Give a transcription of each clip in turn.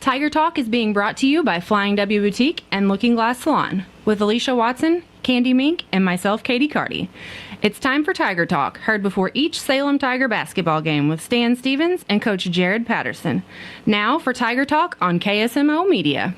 Tiger Talk is being brought to you by Flying W Boutique and Looking Glass Salon with Alicia Watson, Candy Mink, and myself, Katie Carty. It's time for Tiger Talk, heard before each Salem Tiger basketball game with Stan Stevens and Coach Jared Patterson. Now for Tiger Talk on KSMO Media.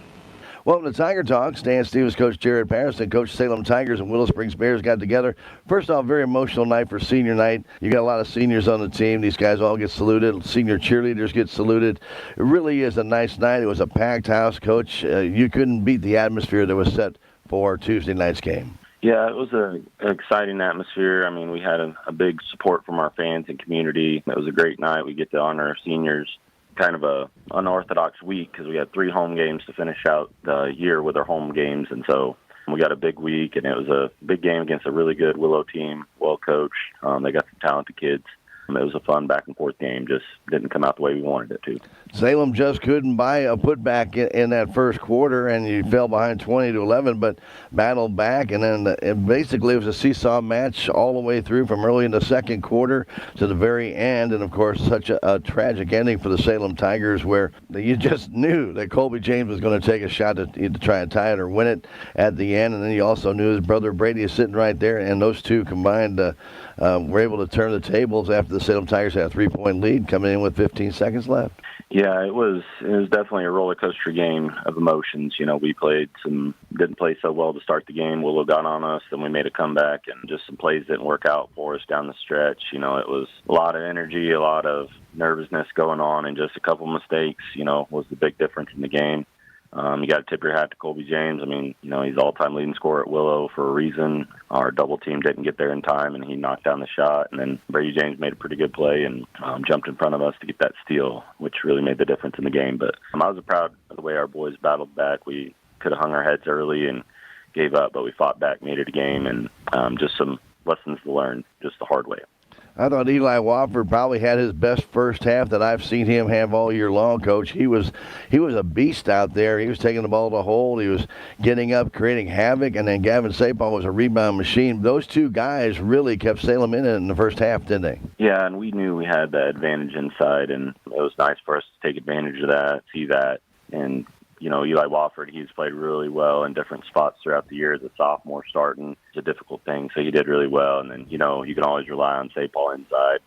Welcome to Tiger Talk. Stan Stevens, Coach Jared Patterson, Coach Salem Tigers and Willow Springs Bears got together. First off, very emotional night for senior night. You got a lot of seniors on the team. These guys all get saluted. Senior cheerleaders get saluted. It really is a nice night. It was a packed house, Coach. You couldn't beat the atmosphere that was set for Tuesday night's game. Yeah, it was an exciting atmosphere. I mean, we had a big support from our fans and community. It was a great night. We get to honor our seniors. Kind of a unorthodox week because we had 3 home games to finish out the year with our home games, and so we got a big week, and it was a big game against a really good Willow team, well coached. They got some talented kids. It was a fun back-and-forth game, just didn't come out the way we wanted it to. Salem just couldn't buy a putback in that first quarter, and you fell behind 20-11, but battled back, and then basically it was a seesaw match all the way through from early in the second quarter to the very end, and, of course, such a tragic ending for the Salem Tigers where you just knew that Colby James was going to take a shot to try and tie it or win it at the end, and then you also knew his brother Brady is sitting right there, and those two combined were able to turn the tables after the Salem Tigers had a 3-point lead coming in with 15 seconds left. Yeah, it was definitely a roller coaster game of emotions. You know, we didn't play so well to start the game. Willow got on us, then we made a comeback, and just some plays didn't work out for us down the stretch. You know, it was a lot of energy, a lot of nervousness going on, and just a couple mistakes, you know, was the big difference in the game. You got to tip your hat to Colby James. I mean, you know, he's all-time leading scorer at Willow for a reason. Our double team didn't get there in time, and he knocked down the shot. And then Brady James made a pretty good play and jumped in front of us to get that steal, which really made the difference in the game. But I was proud of the way our boys battled back. We could have hung our heads early and gave up, but we fought back, made it a game, and just some lessons to learn just the hard way. I thought Eli Wofford probably had his best first half that I've seen him have all year long, Coach. He was a beast out there. He was taking the ball to hold. He was getting up, creating havoc, and then Gavin Sapon was a rebound machine. Those two guys really kept Salem in the first half, didn't they? Yeah, and we knew we had that advantage inside, and it was nice for us to take advantage of that, see that, and you know, Eli Wofford, he's played really well in different spots throughout the year as a sophomore starting. It's a difficult thing, so he did really well. And then, you know, you can always rely on Sapal inside.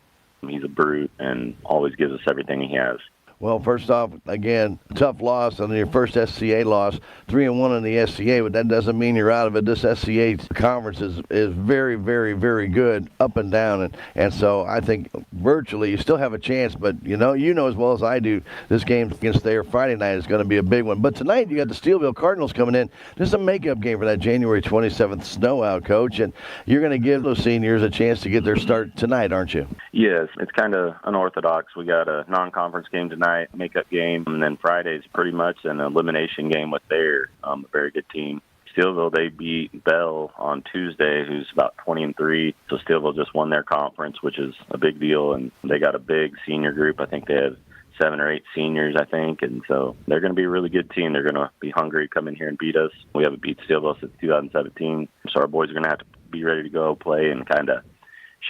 He's a brute and always gives us everything he has. Well, first off, again, tough loss on your first SCA loss, 3-1 in the SCA, but that doesn't mean you're out of it. This SCA conference is very, very, very good up and down, and so I think virtually you still have a chance, but you know as well as I do, this game against there Friday night is going to be a big one. But tonight you got the Steelville Cardinals coming in. This is a makeup game for that January 27th snow out, Coach, and you're going to give those seniors a chance to get their start tonight, aren't you? Yes, it's kind of unorthodox. We got a non-conference game tonight, makeup game, and then Friday's pretty much an elimination game with their a very good team. Steelville, they beat Bell on Tuesday, who's about 20-3. So Steelville just won their conference, which is a big deal, and they got a big senior group. I think they have 7 or 8 seniors, I think, and so they're going to be a really good team. They're going to be hungry, come in here and beat us. We haven't beat Steelville since 2017, so our boys are going to have to be ready to go play and kind of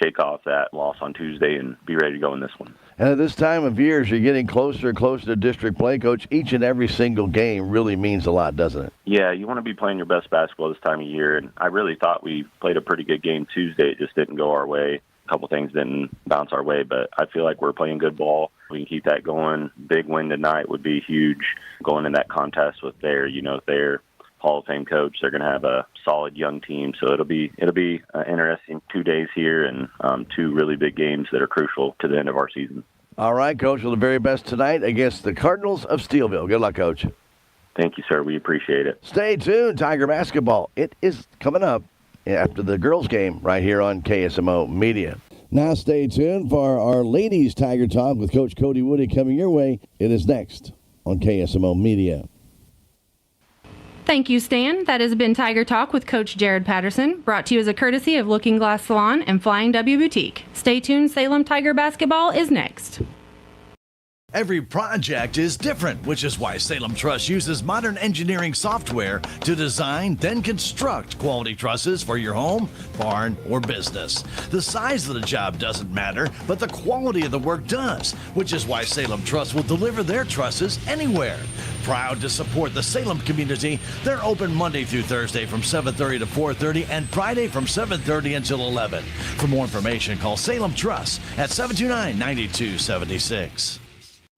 shake off that loss on Tuesday and be ready to go in this one. And at this time of year, as you're getting closer and closer to district play, Coach, each and every single game really means a lot, doesn't it? Yeah, you want to be playing your best basketball this time of year, and I really thought we played a pretty good game Tuesday. It just didn't go our way. A couple things didn't bounce our way, but I feel like we're playing good ball. We can keep that going. Big win tonight would be huge going in that contest with their Hall of Fame coach. They're going to have a solid young team, so it'll be an interesting 2 days here and 2 really big games that are crucial to the end of our season. All right, Coach, well, the very best tonight against the Cardinals of Steelville. Good luck, Coach. Thank you, sir. We appreciate it. Stay tuned, Tiger basketball. It is coming up after the girls' game right here on KSMO Media. Now stay tuned for our ladies' Tiger Talk with Coach Cody Woody coming your way. It is next on KSMO Media. Thank you, Stan. That has been Tiger Talk with Coach Jared Patterson, brought to you as a courtesy of Looking Glass Salon and Flying W Boutique. Stay tuned, Salem Tiger basketball is next. Every project is different, which is why Salem Truss uses modern engineering software to design, then construct quality trusses for your home, barn, or business. The size of the job doesn't matter, but the quality of the work does, which is why Salem Truss will deliver their trusses anywhere. Proud to support the Salem community, they're open Monday through Thursday from 7:30 to 4:30 and Friday from 7:30 until 11. For more information, call Salem Truss at 729-9276.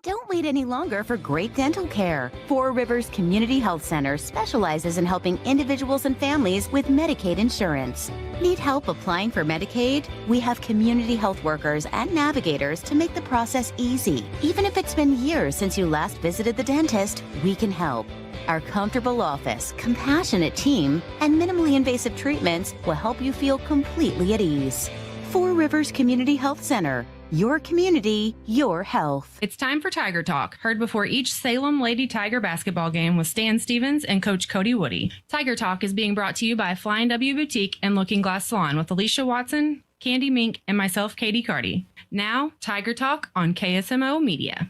Don't wait any longer for great dental care. Four Rivers Community Health Center specializes in helping individuals and families with Medicaid insurance. Need help applying for Medicaid? We have community health workers and navigators to make the process easy. Even if it's been years since you last visited the dentist, we can help. Our comfortable office, compassionate team, and minimally invasive treatments will help you feel completely at ease. Four Rivers Community Health Center. Your community, your health. It's time for Tiger Talk, heard before each Salem Lady Tiger basketball game with Stan Stevens and Coach Cody Woody. Tiger Talk is being brought to you by Flying W Boutique and Looking Glass Salon with Alicia Watson, Candy Mink, and myself, Katie Carty. Now, Tiger Talk on KSMO Media.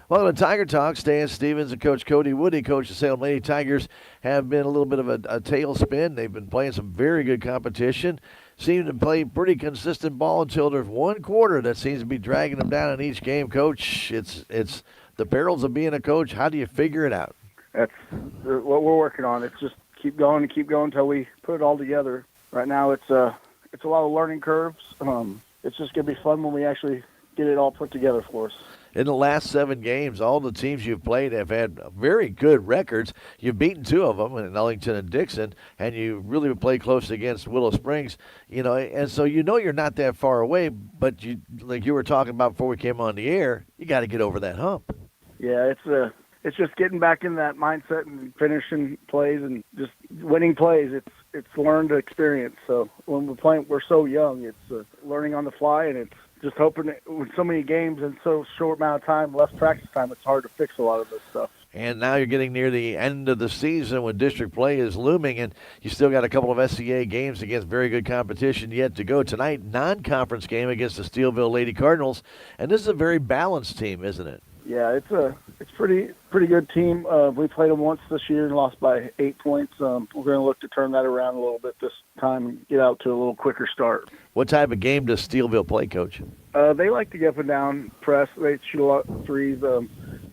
Well, the Tiger Talk, Stan Stevens and Coach Cody Woody, coach the Salem Lady Tigers, have been a little bit of a tailspin. They've been playing some very good competition. Seem to play pretty consistent ball until there's one quarter that seems to be dragging them down in each game. Coach, it's the perils of being a coach. How do you figure it out? That's what we're working on. It's just keep going until we put it all together. Right now, it's a lot of learning curves. It's just going to be fun when we actually get it all put together for us. In the last 7 games, all the teams you've played have had very good records. You've beaten 2 of them, in Ellington and Dixon, and you really played close against Willow Springs. And so you're not that far away, but like you were talking about before we came on the air, you got to get over that hump. Yeah, it's just getting back in that mindset and finishing plays and just winning plays. It's learned experience. So when we're playing, we're so young. It's learning on the fly, and it's just hoping that with so many games and so short amount of time, less practice time, it's hard to fix a lot of this stuff. And now you're getting near the end of the season when district play is looming, and you still got a couple of SCA games against very good competition yet to go. Tonight, non-conference game against the Steelville Lady Cardinals, and this is a very balanced team, isn't it? Yeah, it's pretty good team. We played them once this year and lost by 8 points. We're going to look to turn that around a little bit this time and get out to a little quicker start. What type of game does Steelville play, Coach? They like to get up and down, press. They shoot a lot of threes.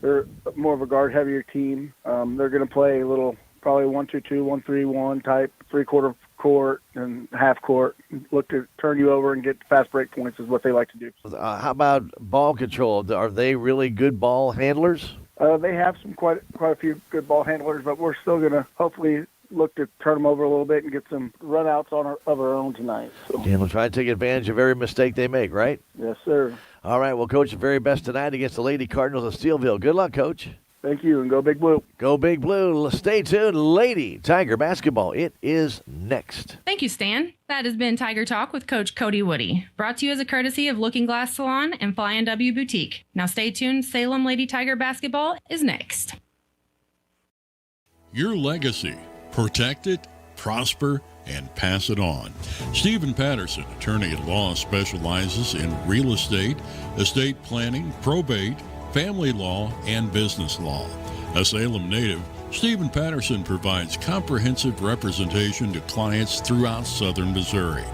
They're more of a guard-heavier team. They're going to play a little, probably 1-2-2, 1-3-1 type, three-quarter court and half court. Look to turn you over and get fast break points is what they like to do. How about ball control? Are they really good ball handlers? They have quite a few good ball handlers, but we're still going to hopefully look to turn them over a little bit and get some runouts of our own tonight. So. And we'll try to take advantage of every mistake they make, right? Yes, sir. All right, well, Coach, the very best tonight against the Lady Cardinals of Steelville. Good luck, Coach. Thank you, and go Big Blue. Go Big Blue. Stay tuned. Lady Tiger basketball, it is next. Thank you, Stan. That has been Tiger Talk with Coach Cody Woody, brought to you as a courtesy of Looking Glass Salon and Flying W Boutique. Now stay tuned. Salem Lady Tiger basketball is next. Your legacy. Protect it, prosper, and pass it on. Stephen Patterson, attorney at law, specializes in real estate planning, probate, family law, and business law. A Salem native, Stephen Patterson provides comprehensive representation to clients throughout southern Missouri.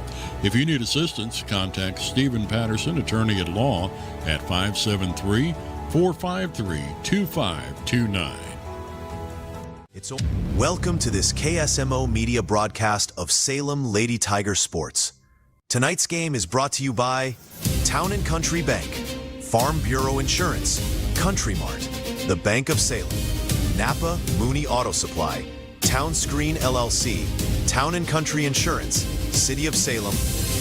If you need assistance, contact Stephen Patterson, attorney at law, at 573-453-2529. Welcome to this KSMO media broadcast of Salem Lady Tiger Sports. Tonight's game is brought to you by Town & Country Bank, Farm Bureau Insurance, Country Mart, the Bank of Salem, Napa Mooney Auto Supply, Town Screen LLC, Town & Country Insurance, City of Salem,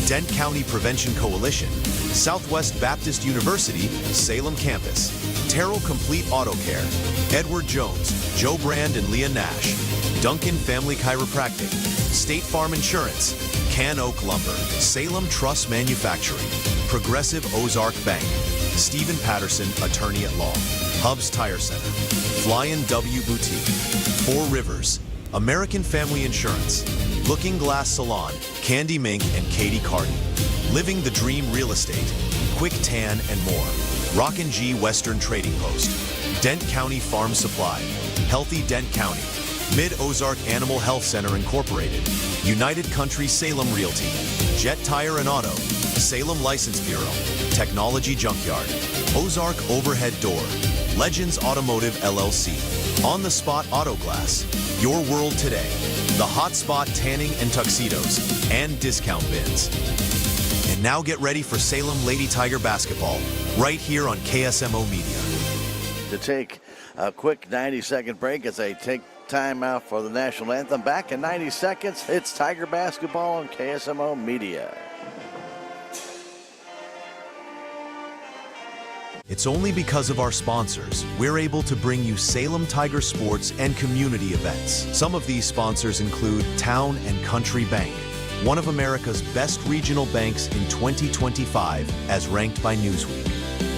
Dent County Prevention Coalition, Southwest Baptist University, Salem Campus, Terrell Complete Auto Care, Edward Jones, Joe Brand and Leah Nash, Duncan Family Chiropractic, State Farm Insurance, Can Oak Lumber, Salem Truss Manufacturing, Progressive Ozark Bank, Stephen Patterson, attorney at law, Hubs Tire Center, Flying W Boutique, Four Rivers, American Family Insurance, Looking Glass Salon, Candy Mink and Katie Carty, Living the Dream Real Estate, Quick Tan and more. Rockin' G Western Trading Post, Dent County Farm Supply, Healthy Dent County, Mid-Ozark Animal Health Center Incorporated, United Country Salem Realty, Jet Tire and Auto, Salem License Bureau, Technology Junkyard, Ozark Overhead Door, Legends Automotive LLC, On the Spot Auto Glass, Your World Today, The Hot Spot Tanning and Tuxedos, and Discount Bins. And now get ready for Salem Lady Tiger basketball, right here on KSMO Media. To take a quick 90-second break as they take time out for the national anthem. Back in 90 seconds, it's Tiger basketball on KSMO Media. It's only because of our sponsors we're able to bring you Salem Tiger sports and community events. Some of these sponsors include Town and Country Bank, one of America's best regional banks in 2025 as ranked by Newsweek.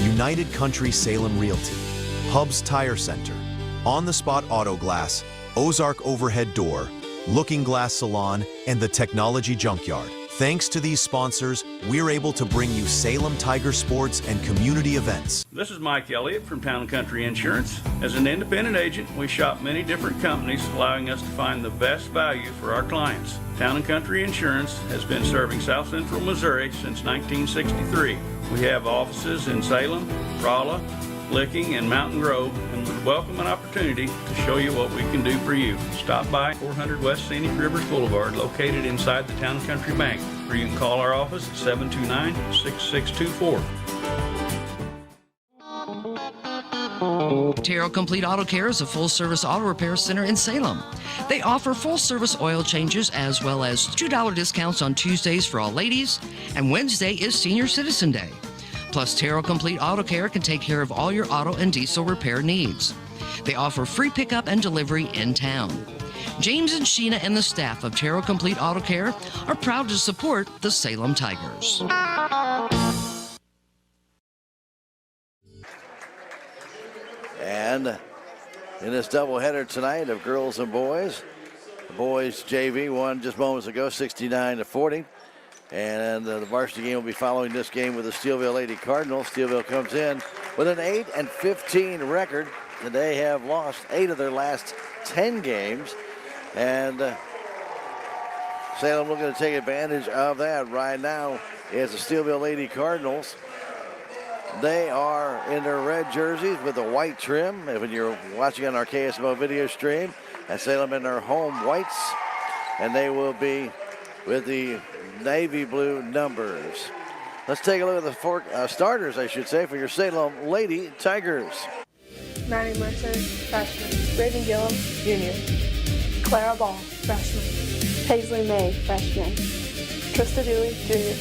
United Country Salem Realty, Hubs Tire Center, On the Spot Auto Glass, Ozark Overhead Door, Looking Glass Salon, and the Technology Junkyard. Thanks to these sponsors, we're able to bring you Salem Tiger sports and community events. This is Mike Elliott from Town & Country Insurance. As an independent agent, we shop many different companies, allowing us to find the best value for our clients. Town & Country Insurance has been serving South Central Missouri since 1963. We have offices in Salem, Rolla, Licking, and Mountain Grove, and would welcome an opportunity to show you what we can do for you. Stop by 400 West Scenic Rivers Boulevard, located inside the Town & Country Bank, or you can call our office at 729-6624. Terrell Complete Auto Care is a full-service auto repair center in Salem. They offer full-service oil changes as well as $2 discounts on Tuesdays for all ladies, and Wednesday is Senior Citizen Day. Plus, Terrell Complete Auto Care can take care of all your auto and diesel repair needs. They offer free pickup and delivery in town. James and Sheena and the staff of Terrell Complete Auto Care are proud to support the Salem Tigers. And in this doubleheader tonight of girls and boys, the boys JV won just moments ago, 69-40. And the varsity game will be following this game with the Steelville Lady Cardinals. Steelville comes in with an 8-15 record. And they have lost 8 of their last 10 games. And Salem looking to take advantage of that right now is the Steelville Lady Cardinals. They are in their red jerseys with a white trim. When you're watching on our KSMO video stream, and Salem in their home whites. And they will be with the navy blue numbers. Let's take a look at the starters, I should say, for your Salem Lady Tigers. Maddie Mercer, freshman. Raven Gillum, junior. Clara Ball, freshman. Paisley May, freshman. Trista Dewey, junior.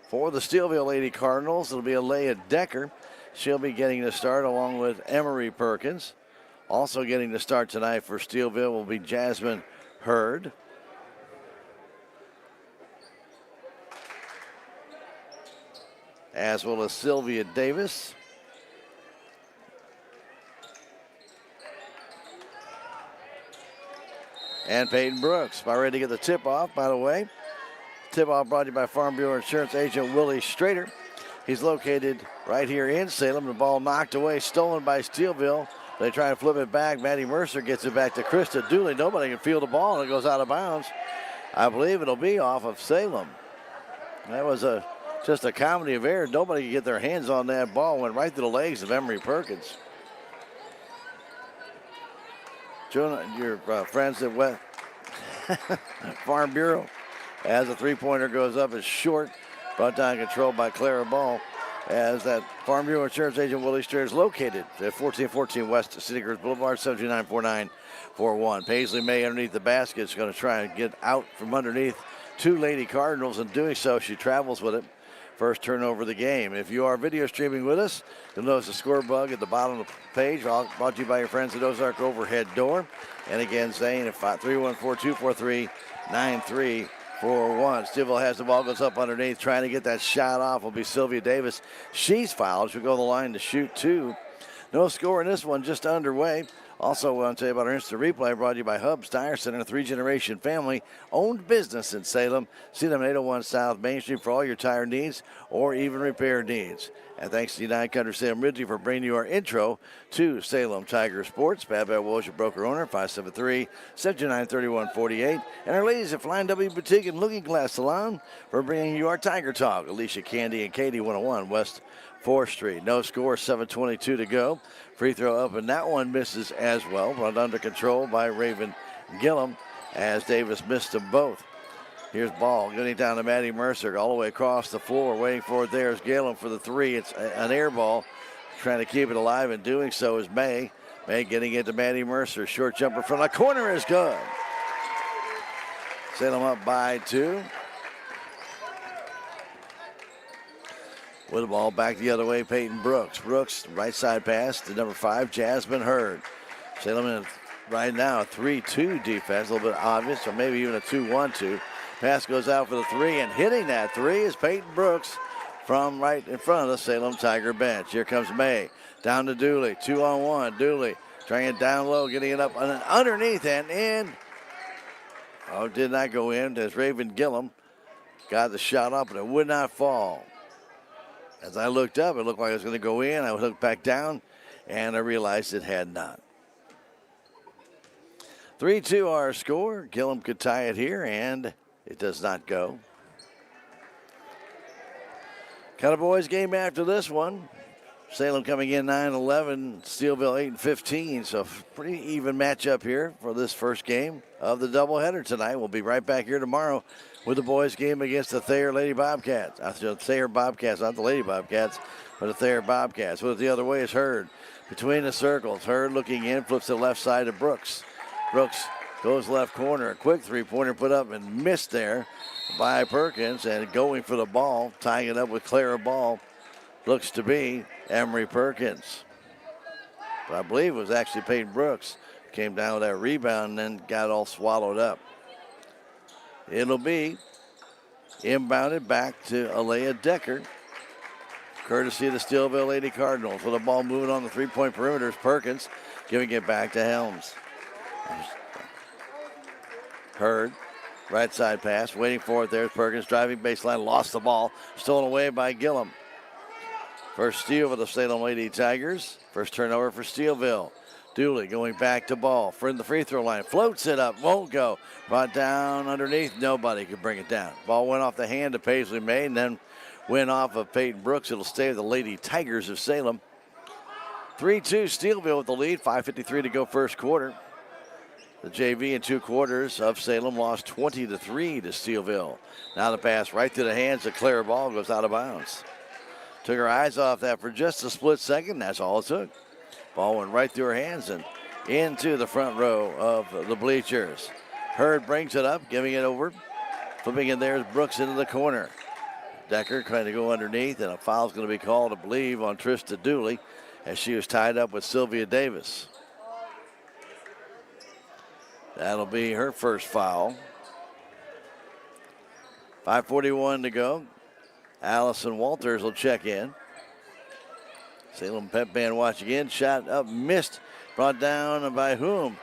For the Steelville Lady Cardinals, it'll be Alea Decker. She'll be getting the start along with Emery Perkins. Also getting the start tonight for Steelville will be Jasmine Hurd. As well as Sylvia Davis. And Peyton Brooks. About ready to get the tip-off, by the way. Tip-off brought to you by Farm Bureau Insurance agent Willie Strader. He's located right here in Salem. The ball knocked away, stolen by Steelville. They try and flip it back. Maddie Mercer gets it back to Krista Dooley. Nobody can field the ball, and it goes out of bounds. I believe it'll be off of Salem. That was just a comedy of errors. Nobody could get their hands on that ball. Went right to the legs of Emery Perkins. Jonah, your friends at Farm Bureau, as the three-pointer goes up, it's short. Brought down control by Clara Ball. As that Farm Bureau Insurance agent Willie Strader is located at 1414 West City Girls Boulevard, 7294941. Paisley May underneath the basket is going to try and get out from underneath two Lady Cardinals. In doing so, she travels with it. First turnover of the game. If you are video streaming with us, you'll notice the score bug at the bottom of the page, brought to you by your friends at Ozark Overhead Door. And again, Zane at 314-243-9341. Steelville has the ball, goes up underneath, trying to get that shot off will be Sylvia Davis. She's fouled. She'll go to the line to shoot two. No score in this one, just underway. Also, I want to tell you about our instant replay brought to you by Hubs Tire Center, 3-generation family-owned business in Salem. See them at 801 South Main Street for all your tire needs or even repair needs. And thanks to United Country Salem Realty for bringing you our intro to Salem Tiger Sports. Pat Walsh, your broker owner, 573-729-3148. And our ladies at Flying W Boutique and Looking Glass Salon for bringing you our Tiger Talk. Alicia, Candy, and Katie, 101 West 4th Street. No score, 7:22 to go. Free throw up, and that one misses as well, but under control by Raven Gillum as Davis missed them both. Here's ball getting down to Maddie Mercer all the way across the floor. Waiting for it there is Gillum for the three. It's an air ball. Trying to keep it alive, and doing so is May. May getting it to Maddie Mercer. Short jumper from the corner is good. Salem up by 2. With the ball back the other way, Peyton Brooks. Brooks, right side pass to number 5, Jasmine Hurd. Salem in right now a 3-2 defense, a little bit obvious, or maybe even a 2-1-2. Pass goes out for the 3, and hitting that 3 is Peyton Brooks from right in front of the Salem Tiger bench. Here comes May, down to Dooley, 2-on-1. Dooley trying it down low, getting it up and underneath and in. Oh, did not go in as Raven Gillum got the shot up, and it would not fall. As I looked up, it looked like it was going to go in. I looked back down, and I realized it had not. 3-2 our score. Gillum could tie it here, and it does not go. Kind of boys game after this one. Salem coming in 9-11, Steelville 8-15. So pretty even matchup here for this first game of the doubleheader tonight. We'll be right back here tomorrow with the boys game against the Thayer Lady Bobcats. The Thayer Bobcats, not the Lady Bobcats, but the Thayer Bobcats. With it the other way is Hurd. Between the circles, Hurd looking in, flips to the left side to Brooks. Brooks goes left corner. A quick three-pointer put up and missed there by Perkins. And going for the ball, tying it up with Clara Ball, looks to be Emery Perkins. But I believe it was actually Peyton Brooks. Came down with that rebound and then got all swallowed up. It'll be inbounded back to Alea Decker, courtesy of the Steelville Lady Cardinals. With the ball moving on the three-point perimeter is Perkins, giving it back to Helms. Hurd, right side pass, waiting for it. There's Perkins, driving baseline, lost the ball, stolen away by Gillum. First steal for the Salem Lady Tigers. First turnover for Steelville. Dooley going back to ball from the free throw line. Floats it up, won't go. Brought down underneath, nobody could bring it down. Ball went off the hand of Paisley May and then went off of Peyton Brooks. It'll stay with the Lady Tigers of Salem. 3-2 Steelville with the lead, 5:53 to go first quarter. The JV in 2 quarters of Salem lost 20-3 to Steelville. Now the pass right to the hands of Clara Ball, goes out of bounds. Took her eyes off that for just a split second. That's all it took. Ball went right through her hands and into the front row of the bleachers. Hurd brings it up, giving it over. Flipping in there is Brooks into the corner. Decker trying to go underneath, and a foul's going to be called, I believe, on Trista Dooley as she was tied up with Sylvia Davis. That'll be her first foul. 5:41 to go. Allison Walters will check in. Salem Pep Band watch again. Shot up, missed. Brought down by whom?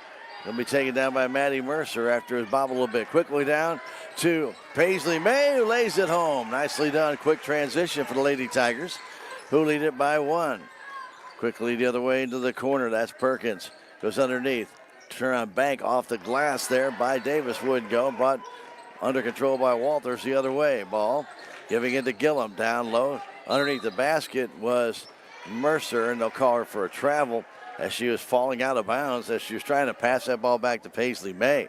Going to be taken down by Maddie Mercer after his bobble a little bit. Quickly down to Paisley May, who lays it home. Nicely done. Quick transition for the Lady Tigers, who lead it by 1. Quickly the other way into the corner. That's Perkins. Goes underneath. Turn on bank off the glass there by Davis. Wouldn't go. Brought under control by Walters the other way. Ball giving it to Gillum down low. Underneath the basket was Mercer, and they'll call her for a travel as she was falling out of bounds as she was trying to pass that ball back to Paisley May.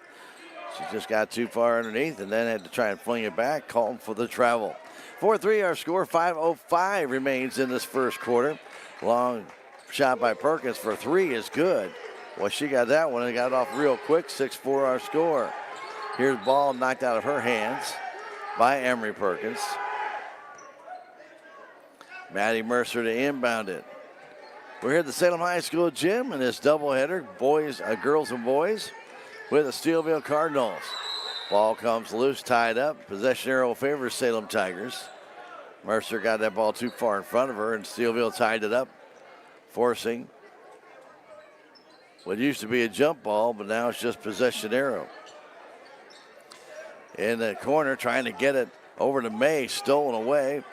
She just got too far underneath and then had to try and fling it back, called for the travel. 4-3 our score, 5:05 remains in this first quarter. Long shot by Perkins for 3 is good. Well, she got that one and got it off real quick. 6-4 our score. Here's the ball knocked out of her hands by Emery Perkins. Maddie Mercer to inbound it. We're here at the Salem High School gym in this doubleheader, girls and boys, with the Steelville Cardinals. Ball comes loose, tied up. Possession arrow favors Salem Tigers. Mercer got that ball too far in front of her, and Steelville tied it up, forcing what used to be a jump ball, but now it's just possession arrow. In the corner, trying to get it over to May, stolen away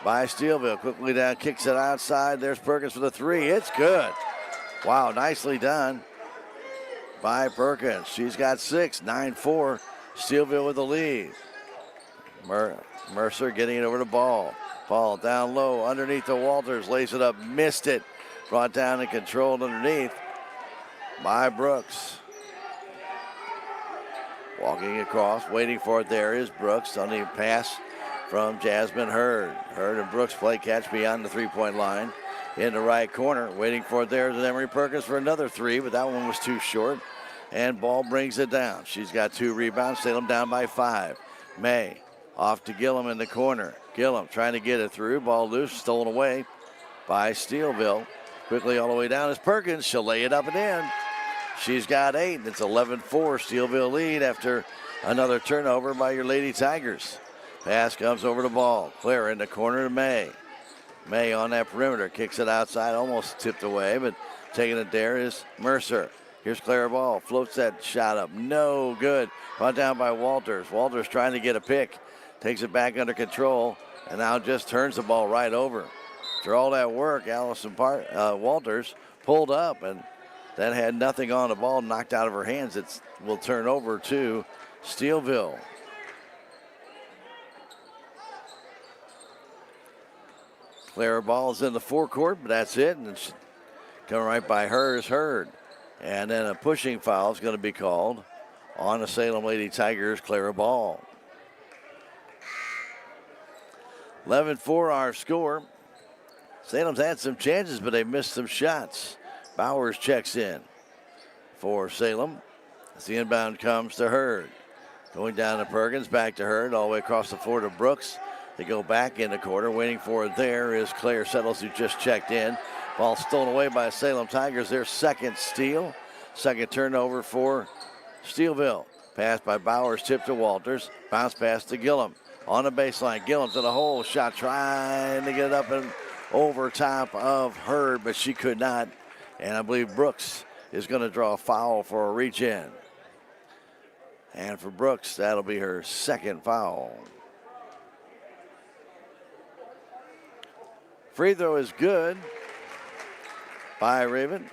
by Steelville. Quickly down, kicks it outside. There's Perkins for the three. It's good. Wow, nicely done by Perkins. She's got 6, 9-4. Steelville with the lead. Mercer getting it over to Ball. Ball down low underneath the Walters. Lays it up, missed it. Brought down and controlled underneath by Brooks. Walking across, waiting for it. There is Brooks on the pass from Jasmine Hurd. Hurd and Brooks play catch beyond the three-point line. In the right corner, waiting for it. There's Emery Perkins for another three, but that one was too short. And Ball brings it down. She's got 2 rebounds. Salem down by 5. May off to Gillum in the corner. Gillum trying to get it through. Ball loose, stolen away by Steelville. Quickly all the way down is Perkins. She'll lay it up and in. She's got 8. And it's 11-4 Steelville lead after another turnover by your Lady Tigers. Pass comes over to Ball. Clear in the corner to May. May on that perimeter. Kicks it outside. Almost tipped away, but taking it there is Mercer. Here's Clara Ball. Floats that shot up. No good. Brought down by Walters. Walters trying to get a pick. Takes it back under control. And now just turns the ball right over. After all that work, Walters pulled up and then had nothing on the ball, knocked out of her hands. It will turn over to Steelville. Clara Ball is in the forecourt, but that's it. And it's coming right by her is Hurd. And then a pushing foul is going to be called on the Salem Lady Tigers, Clara Ball. 11-4 our score. Salem's had some chances, but they missed some shots. Bowers checks in for Salem. As the inbound comes to Hurd. Going down to Perkins, back to Hurd, all the way across the floor to Brooks. They go back in the corner. Waiting for it there is Claire Settles, who just checked in. Ball stolen away by Salem Tigers. Their second steal. Second turnover for Steelville. Pass by Bowers, tip to Walters. Bounce pass to Gillum. On the baseline, Gillum to the hole. Shot trying to get it up and over top of Hurd, but she could not. And I believe Brooks is going to draw a foul for a reach in. And for Brooks, that'll be her second foul. Free throw is good by Raven.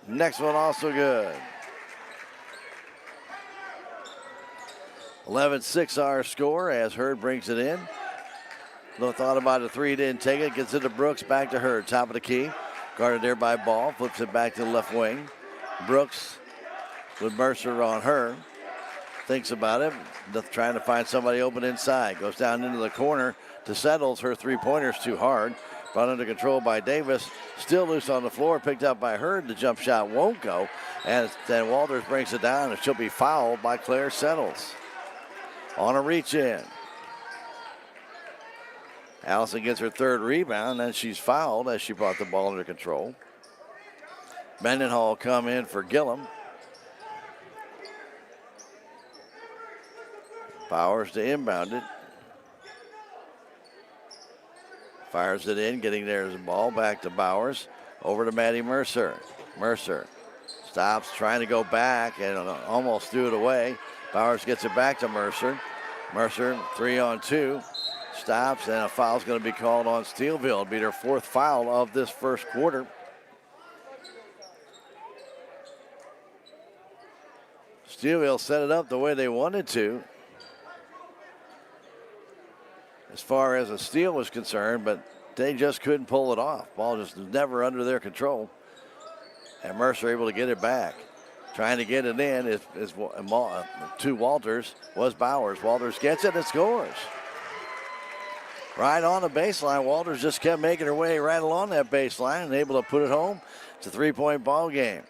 Next one also good. 11-6 our score as Hurd brings it in. No thought about a three, didn't take it. Gets it to Brooks, back to Hurd. Top of the key. Guarded there by Ball. Flips it back to the left wing. Brooks with Mercer on her. Thinks about it. Trying to find somebody open inside. Goes down into the corner to Settles. Her three-pointer's too hard. Brought under control by Davis. Still loose on the floor. Picked up by Hurd. The jump shot won't go. And then Walters brings it down, and she'll be fouled by Claire Settles. On a reach in. Allison gets her third rebound, and she's fouled as she brought the ball under control. Mendenhall come in for Gillum. Bowers to inbound it. Fires it in, getting there's the ball. Back to Bowers. Over to Maddie Mercer. Mercer stops, trying to go back, and almost threw it away. Bowers gets it back to Mercer. Mercer, 3-on-2. Stops, and a foul's going to be called on Steelville. It'll be their fourth foul of this first quarter. Steelville set it up the way they wanted to, as far as a steal was concerned, but they just couldn't pull it off. Ball just was never under their control. And Mercer able to get it back. Trying to get it in is to Walters was Bowers. Walters gets it and scores. Right on the baseline. Walters just kept making her way right along that baseline and able to put it home. It's a three-point ball game.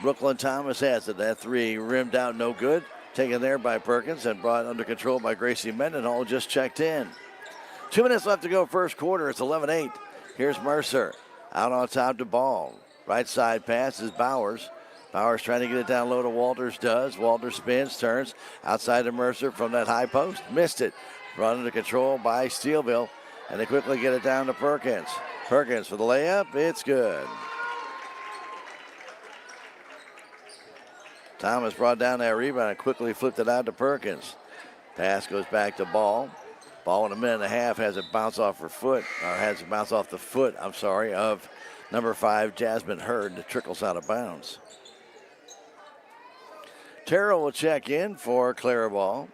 Brooklyn Thomas has it. That three rimmed out, no good. Taken there by Perkins and brought under control by Gracie Mendenhall. Just checked in. 2 minutes left to go first quarter. It's 11-8. Here's Mercer. Out on top to Ball. Right side pass is Bowers. Bowers trying to get it down low to Walters. Does. Walters spins, turns. Outside to Mercer from that high post. Missed it. Brought under control by Steelville. And they quickly get it down to Perkins. Perkins for the layup. It's good. Thomas brought down that rebound and quickly flipped it out to Perkins. Pass goes back to Ball. Ball in a minute and a half has it bounce off her foot, or has it bounce off the foot, of number 5, Jasmine Hurd. That trickles out of bounds. Terrell will check in for Clara Ball.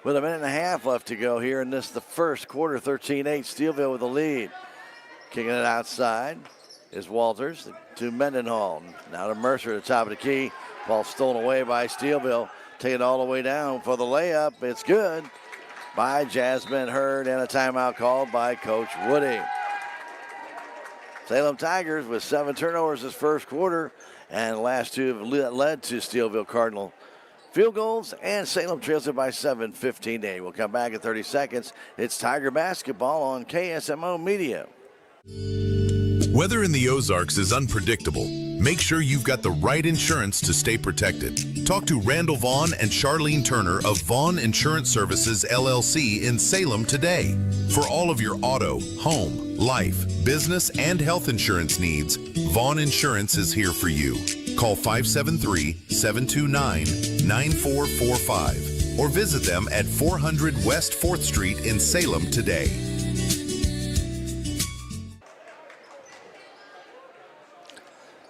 With a minute and a half left to go here in the first quarter, 13-8, Steelville with the lead. Kicking it outside is Walters to Mendenhall. Now to Mercer at the top of the key. Ball stolen away by Steelville. Take it all the way down for the layup. It's good by Jasmine Hurd, and a timeout called by Coach Woody. Salem Tigers with 7 turnovers this first quarter, and the last 2 have led to Steelville Cardinal field goals, and Salem trails it by 7, 15-8. We'll come back in 30 seconds. It's Tiger basketball on KSMO Media. Weather in the Ozarks is unpredictable. Make sure you've got the right insurance to stay protected. Talk to Randall Vaughn and Charlene Turner of Vaughn Insurance Services, LLC in Salem today. For all of your auto, home, life, business, and health insurance needs, Vaughn Insurance is here for you. Call 573-729-9445 or visit them at 400 West 4th Street in Salem today.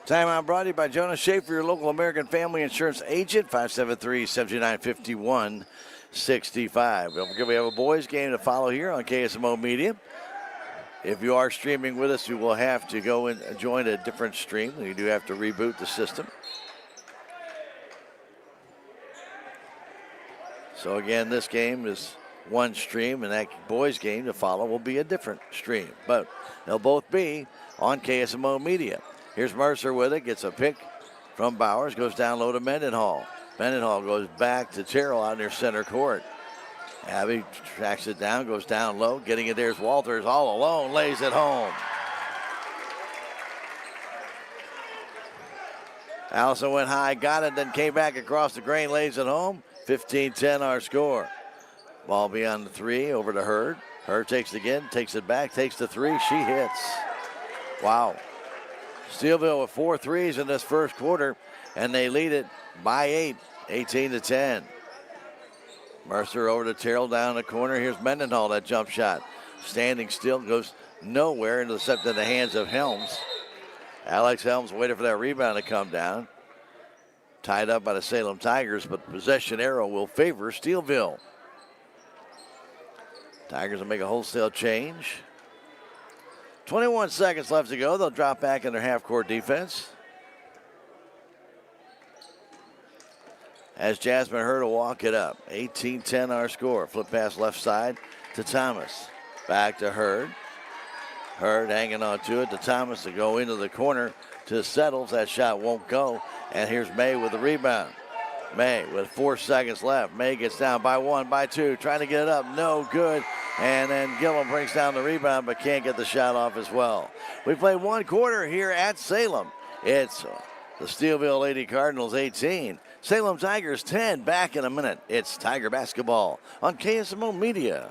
Timeout brought to you by Jonas Schaefer, your local American family insurance agent, 573-729-5165. Don't forget we have a boys game to follow here on KSMO Media. If you are streaming with us, you will have to go and join a different stream. You do have to reboot the system. So again, this game is one stream, and that boys game to follow will be a different stream. But they'll both be on KSMO Media. Here's Mercer with it, gets a pick from Bowers, goes down low to Mendenhall. Mendenhall goes back to Terrell out near center court. Abby tracks it down, goes down low, getting it there's Walters all alone, lays it home. Allison went high, got it, then came back across the grain, lays it home. 15-10 our score. Ball beyond the 3, over to Hurd. Hurd takes it again, takes it back, takes the 3, she hits. Wow. Steelville with 4 threes in this first quarter, and they lead it by 8, 18-10. Mercer over to Terrell down the corner. Here's Mendenhall, that jump shot. Standing still, goes nowhere, intercepted in the hands of Helms. Alex Helms waited for that rebound to come down. Tied up by the Salem Tigers, but the possession arrow will favor Steelville. Tigers will make a wholesale change. 21 seconds left to go. They'll drop back in their half-court defense. As Jasmine Hurd will walk it up. 18-10 our score. Flip pass left side to Thomas. Back to Hurd. Hurd hanging on to it to Thomas to go into the corner to Settles. That shot won't go. And here's May with the rebound. May with 4 seconds left. May gets down by 1, by 2. Trying to get it up. No good. And then Gillum brings down the rebound but can't get the shot off as well. We played 1 quarter here at Salem. It's the Steelville Lady Cardinals 18. Salem Tigers 10. Back in a minute. It's Tiger basketball on KSMO Media.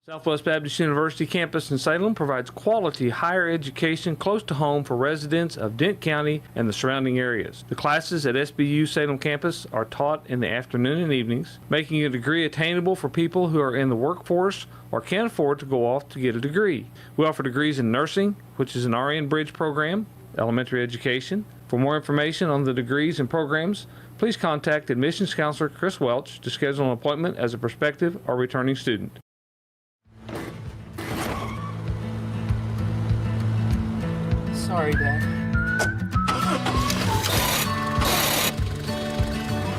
Southwest Baptist University campus in Salem provides quality higher education close to home for residents of Dent County and the surrounding areas. The classes at SBU Salem campus are taught in the afternoon and evenings, making a degree attainable for people who are in the workforce or can't afford to go off to get a degree. We offer degrees in nursing, which is an RN Bridge program, elementary education. For more information on the degrees and programs, please contact admissions counselor Chris Welch to schedule an appointment as a prospective or returning student. Sorry, Dad.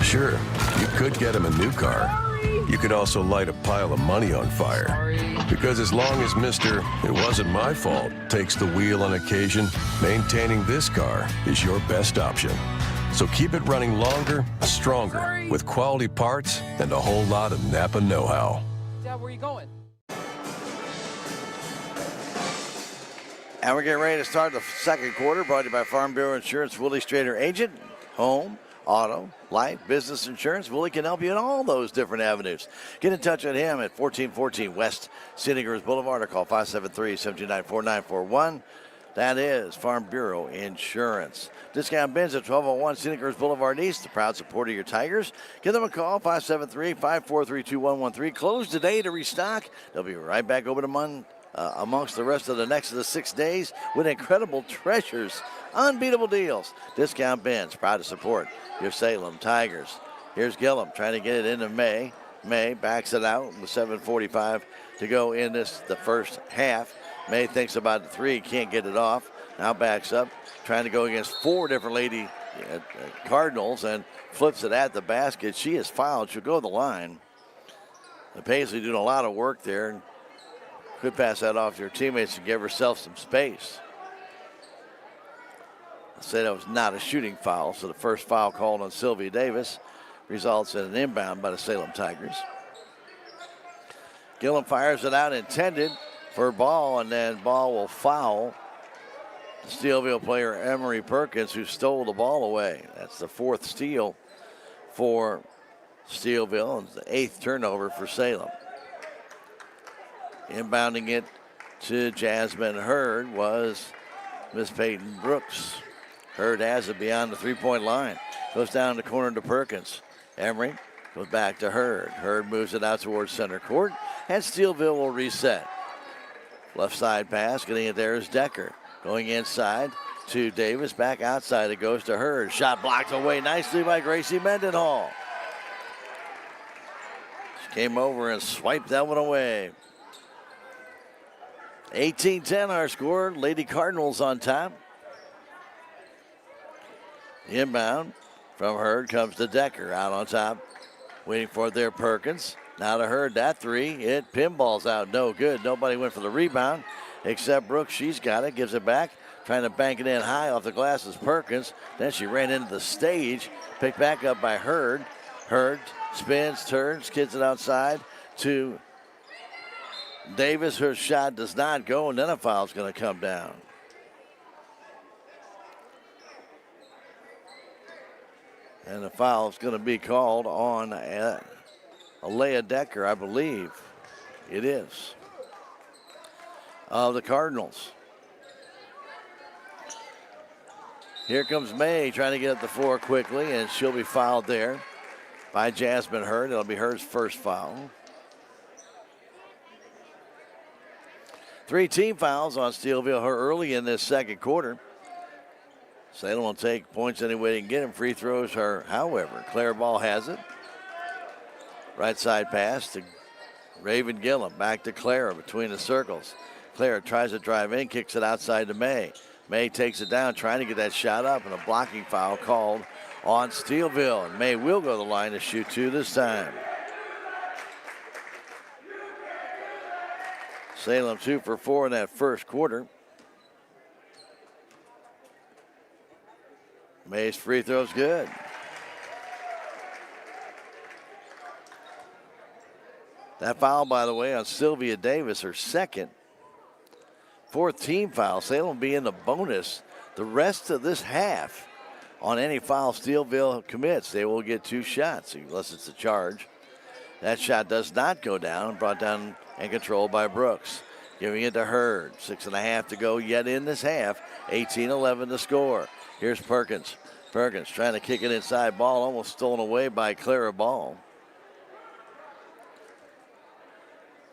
Sure, you could get him a new car. You could also light a pile of money on fire. Because as long as Mr. It wasn't my fault takes the wheel on occasion, maintaining this car is your best option. So keep it running longer, stronger, with quality parts and a whole lot of Napa know-how. Dad, where are you going? And we're getting ready to start the second quarter, brought to you by Farm Bureau Insurance, Willie Strader agent, home, auto, life, business insurance. Willie can help you in all those different avenues. Get in touch with him at 1414 West Cinegrove Boulevard or call 573-729-4941. That is Farm Bureau Insurance. Discount bins at 1201 Cinegrove Boulevard East, the proud supporter of your Tigers. Give them a call, 573-543-2113. Closed today to restock. They'll be right back open amongst the rest of the next of the 6 days with incredible treasures, unbeatable deals. Discount bins, proud to support your Salem Tigers. Here's Gillum trying to get it into May. May backs it out with 7:45 to go in the first half. May thinks about the three, can't get it off. Now backs up, trying to go against 4 different Lady Cardinals and flips it at the basket. She is fouled. She'll go to the line. Paisley doing a lot of work there. Could pass that off to her teammates and give herself some space. I say that was not a shooting foul, so the first foul called on Sylvia Davis results in an inbound by the Salem Tigers. Gillum fires it out, intended for Ball, and then Ball will foul the Steelville player Emery Perkins, who stole the ball away. That's the 4th steal for Steelville, and the 8th turnover for Salem. Inbounding it to Jasmine Hurd was Miss Peyton Brooks. Hurd has it beyond the three-point line. Goes down the corner to Perkins. Emery goes back to Hurd. Hurd moves it out towards center court, and Steelville will reset. Left side pass, getting it there is Decker. Going inside to Davis, back outside it goes to Hurd. Shot blocked away nicely by Gracie Mendenhall. She came over and swiped that one away. 18-10 our score. Lady Cardinals on top. Inbound from Hurd comes to Decker, out on top. Waiting for their Perkins. Now to Hurd, that three. It pinballs out, no good. Nobody went for the rebound except Brooks. She's got it, gives it back. Trying to bank it in high off the glass is Perkins. Then she ran into the stage. Picked back up by Hurd. Hurd spins, turns, kids it outside to Davis. Her shot does not go, and then a foul's going to come down. And the foul is going to be called on Alea Decker, I believe. It is. Of the Cardinals. Here comes May trying to get up the floor quickly, and she'll be fouled there by Jasmine Hurd. It'll be Hurd's first foul. 3 team fouls on Steelville her early in this second quarter. Salem will take points any way they can get them. Free throws her, however. Claire Ball has it. Right side pass to Raven Gillum. Back to Clara between the circles. Clara tries to drive in, kicks it outside to May. May takes it down, trying to get that shot up, and a blocking foul called on Steelville. And May will go to the line to shoot 2 this time. Salem 2 for 4 in that first quarter. May's free throw's good. That foul, by the way, on Sylvia Davis, her second. 4th team foul. Salem will be in the bonus the rest of this half on any foul Steelville commits. They will get 2 shots unless it's a charge. That shot does not go down, brought down and controlled by Brooks. Giving it to Hurd. 6.5 to go yet in this half. 18-11 to score. Here's Perkins. Perkins trying to kick it inside. Ball almost stolen away by Clara Ball.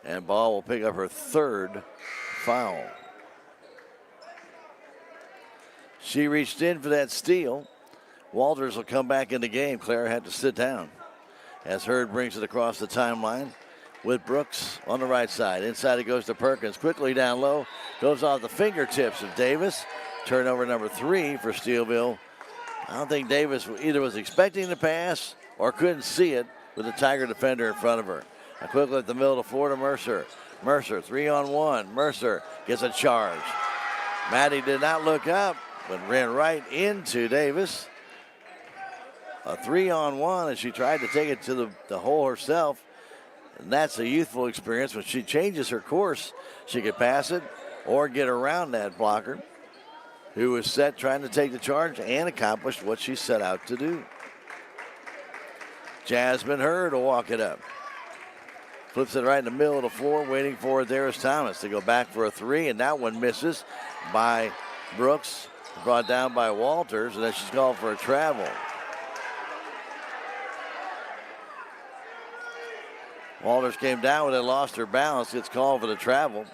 And Ball will pick up her 3rd foul. She reached in for that steal. Walters will come back in the game. Clara had to sit down as Hurd brings it across the timeline with Brooks on the right side. Inside it goes to Perkins. Quickly down low. Goes off the fingertips of Davis. Turnover number 3 for Steelville. I don't think Davis either was expecting the pass or couldn't see it with the Tiger defender in front of her. Now quickly at the middle of the floor to Mercer. Mercer 3-on-1. Mercer gets a charge. Maddie did not look up, but ran right into Davis. A 3-on-1, and she tried to take it to the hole herself. And that's a youthful experience. When she changes her course, she could pass it or get around that blocker who was set trying to take the charge and accomplished what she set out to do. Jasmine Hurd will walk it up. Flips it right in the middle of the floor, waiting for it there is Thomas to go back for a three, and that one misses by Brooks, brought down by Walters, and then she's called for a travel. Walters came down with it, lost her balance, gets called for the travel.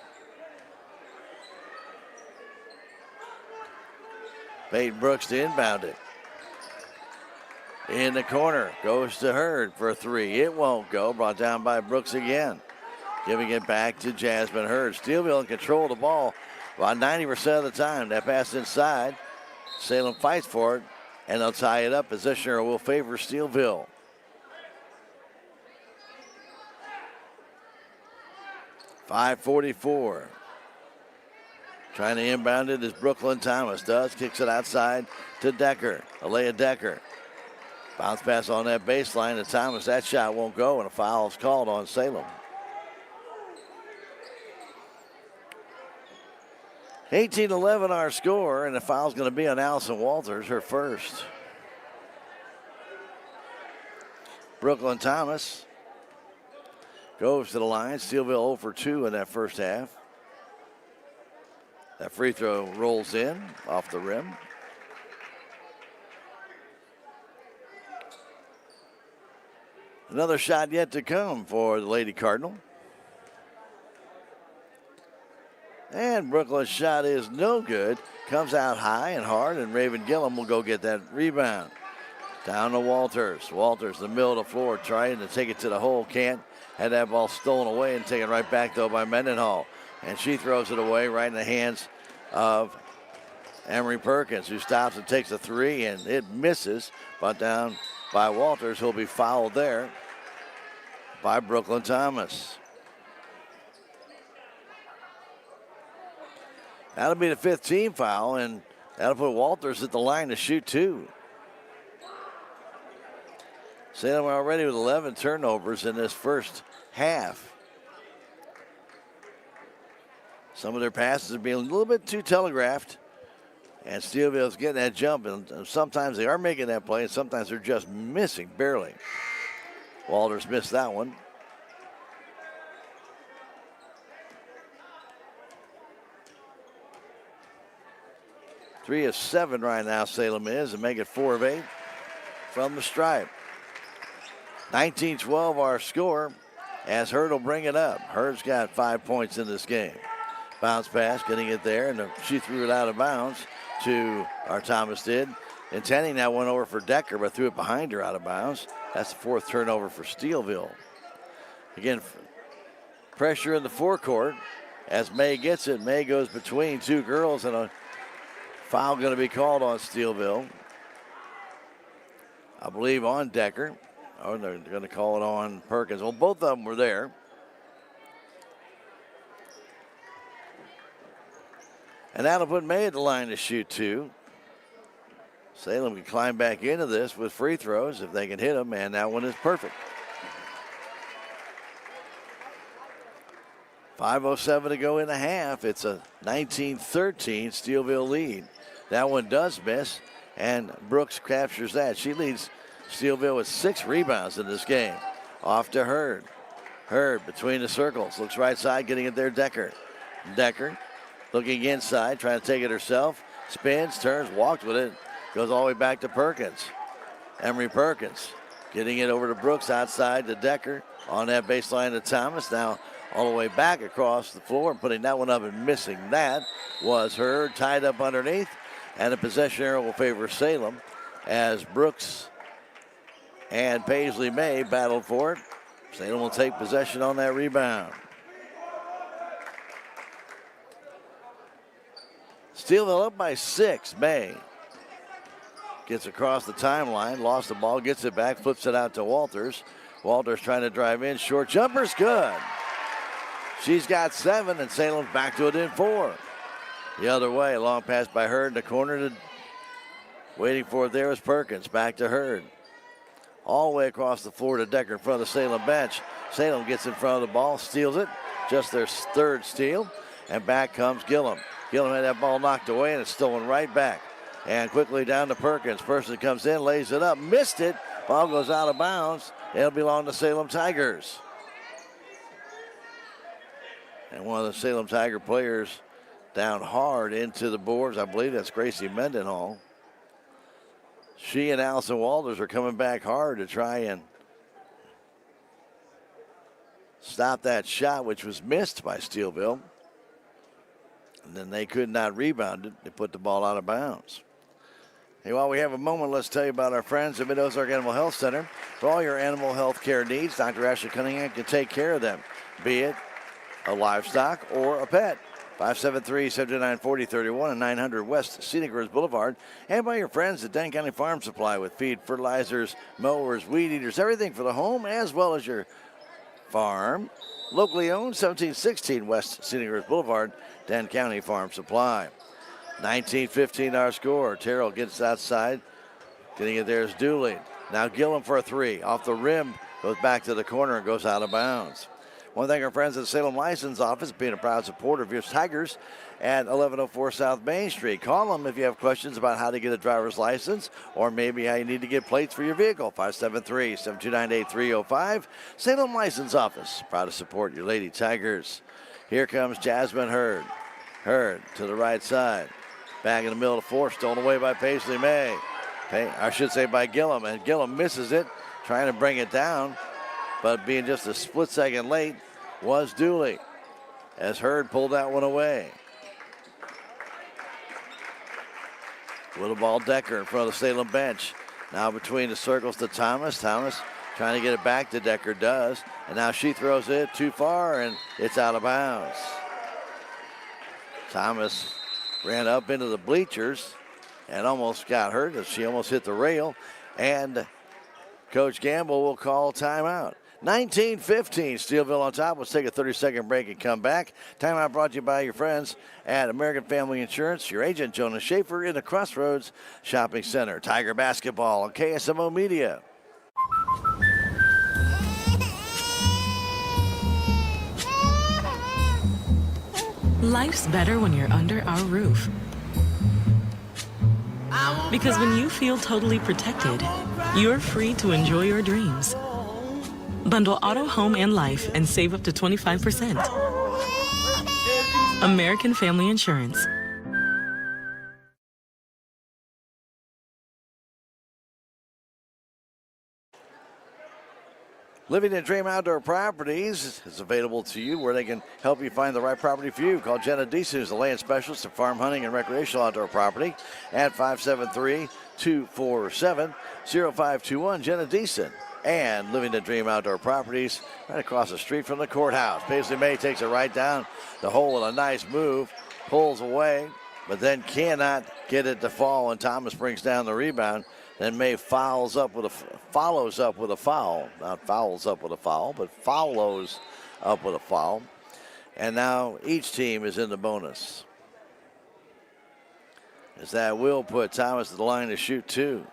Peyton Brooks to inbound it. In the corner, goes to Hurd for a three. It won't go, brought down by Brooks again. Giving it back to Jasmine Hurd. Steelville in control of the ball about 90% of the time. That pass inside. Salem fights for it, and they'll tie it up. Positioner will favor Steelville. .544. Trying to inbound it as Brooklyn Thomas does. Kicks it outside to Decker. Alea Decker. Bounce pass on that baseline to Thomas. That shot won't go, and a foul is called on Salem. 18-11 our score, and the foul's going to be on Allison Walters, her first. Brooklyn Thomas goes to the line. Steelville 0 for 2 in that first half. That free throw rolls in off the rim. Another shot yet to come for the Lady Cardinal. And Brooklyn's shot is no good. Comes out high and hard, and Raven Gillum will go get that rebound. Down to Walters. Walters in the middle of the floor trying to take it to the hole. Can't. Had that ball stolen away and taken right back, though, by Mendenhall. And she throws it away right in the hands of Emery Perkins, who stops and takes a three, and it misses. But down by Walters, who'll be fouled there by Brooklyn Thomas. That'll be the 5th team foul, and that'll put Walters at the line to shoot 2. Salem already with 11 turnovers in this first half. Some of their passes are being a little bit too telegraphed, and Steelville's getting that jump, and sometimes they are making that play, and sometimes they're just missing barely. Walters missed that one. Three of 7 right now, Salem is, and make it 4 of 8 from the stripe. 19-12 our score as Hurd will bring it up. Hurd's got 5 points in this game. Bounce pass, getting it there, and she threw it out of bounds to, or Thomas did, intending that one over for Decker, but threw it behind her out of bounds. That's the 4th turnover for Steelville. Again, pressure in the forecourt as May gets it. May goes between 2 girls, and a foul going to be called on Steelville. I believe on Decker. Oh, they're going to call it on Perkins. Well, both of them were there. And that'll put May at the line to shoot 2. Salem can climb back into this with free throws if they can hit them, and that one is perfect. 5:07 to go in the half. It's a 19-13 Steelville lead. That one does miss, and Brooks captures that. She leads Steelville with 6 rebounds in this game. Off to Hurd. Hurd between the circles. Looks right side, getting it there, Decker. Decker looking inside, trying to take it herself. Spins, turns, walked with it. Goes all the way back to Perkins. Emery Perkins getting it over to Brooks outside to Decker. On that baseline to Thomas. Now all the way back across the floor and putting that one up and missing that was Hurd, tied up underneath. And the possession arrow will favor Salem as Brooks and Paisley May battled for it. Salem will take possession on that rebound. Steelville up by 6. May gets across the timeline, lost the ball, gets it back, flips it out to Walters. Walters trying to drive in, short jumper's good. She's got 7, and Salem's back to it in 4. The other way, long pass by Hurd in the corner. Waiting for it there is Perkins. Back to Hurd. All the way across the floor to Decker in front of the Salem bench. Salem gets in front of the ball, steals it. Just their 3rd steal. And back comes Gillum. Gillum had that ball knocked away, and it's stolen right back. And quickly down to Perkins. Person comes in, lays it up. Missed it Ball goes out of bounds. It'll belong to Salem Tigers. And one of the Salem Tiger players down hard into the boards. I believe that's Gracie Mendenhall. She and Allison Walters are coming back hard to try and stop that shot, which was missed by Steelville. And then they could not rebound it. They put the ball out of bounds. Hey, while we have a moment, let's tell you about our friends at Mid-Ozark Animal Health Center. For all your animal health care needs, Dr. Ashley Cunningham can take care of them, be it a livestock or a pet. 573-7940-31 and 900 West Scenic Ridge Boulevard. And by your friends at Denton County Farm Supply with feed, fertilizers, mowers, weed eaters, everything for the home as well as your farm. Locally owned, 1716 West Scenic Ridge Boulevard, Denton County Farm Supply. 19-15 our score. Terrell gets outside. Getting it there is Dooley. Now Gillum for a three. Off the rim, goes back to the corner and goes out of bounds. I want to thank our friends at the Salem License Office, being a proud supporter of your Tigers at 1104 South Main Street. Call them if you have questions about how to get a driver's license or maybe how you need to get plates for your vehicle. 573-729-8305. Salem License Office, proud to support your Lady Tigers. Here comes Jasmine Hurd. Hurd to the right side. Back in the middle of the floor, stolen away by Paisley May. I should say by Gillum, and Gillum misses it, trying to bring it down. But being just a split second late was Dooley as Hurd pulled that one away. With the ball, Decker in front of the Salem bench. Now between the circles to Thomas. Thomas trying to get it back to Decker, does. And now she throws it too far, and it's out of bounds. Thomas ran up into the bleachers and almost got hurt as she almost hit the rail. And Coach Gamble will call timeout. 19-15, Steelville on top. Let's take a 30-second break and come back. Timeout brought to you by your friends at American Family Insurance, your agent Jonas Schaefer in the Crossroads Shopping Center. Tiger basketball on KSMO Media. Life's better when you're under our roof. Because when you feel totally protected, you're free to enjoy your dreams. Bundle auto, home, and life and save up to 25%. American Family Insurance. Living in Dream Outdoor Properties is available to you where they can help you find the right property for you. Call Jenna Deason, who's the land specialist of farm, hunting, and recreational outdoor property at 573-247-0521. Jenna Deason. And Living in Dream Outdoor Properties right across the street from the courthouse. Paisley May takes it right down the hole with a nice move, pulls away, but then cannot get it to fall, and Thomas brings down the rebound. Then May follows up with a foul. Not fouls up with a foul, but follows up with a foul. And now each team is in the bonus. As that will put Thomas to the line to shoot two.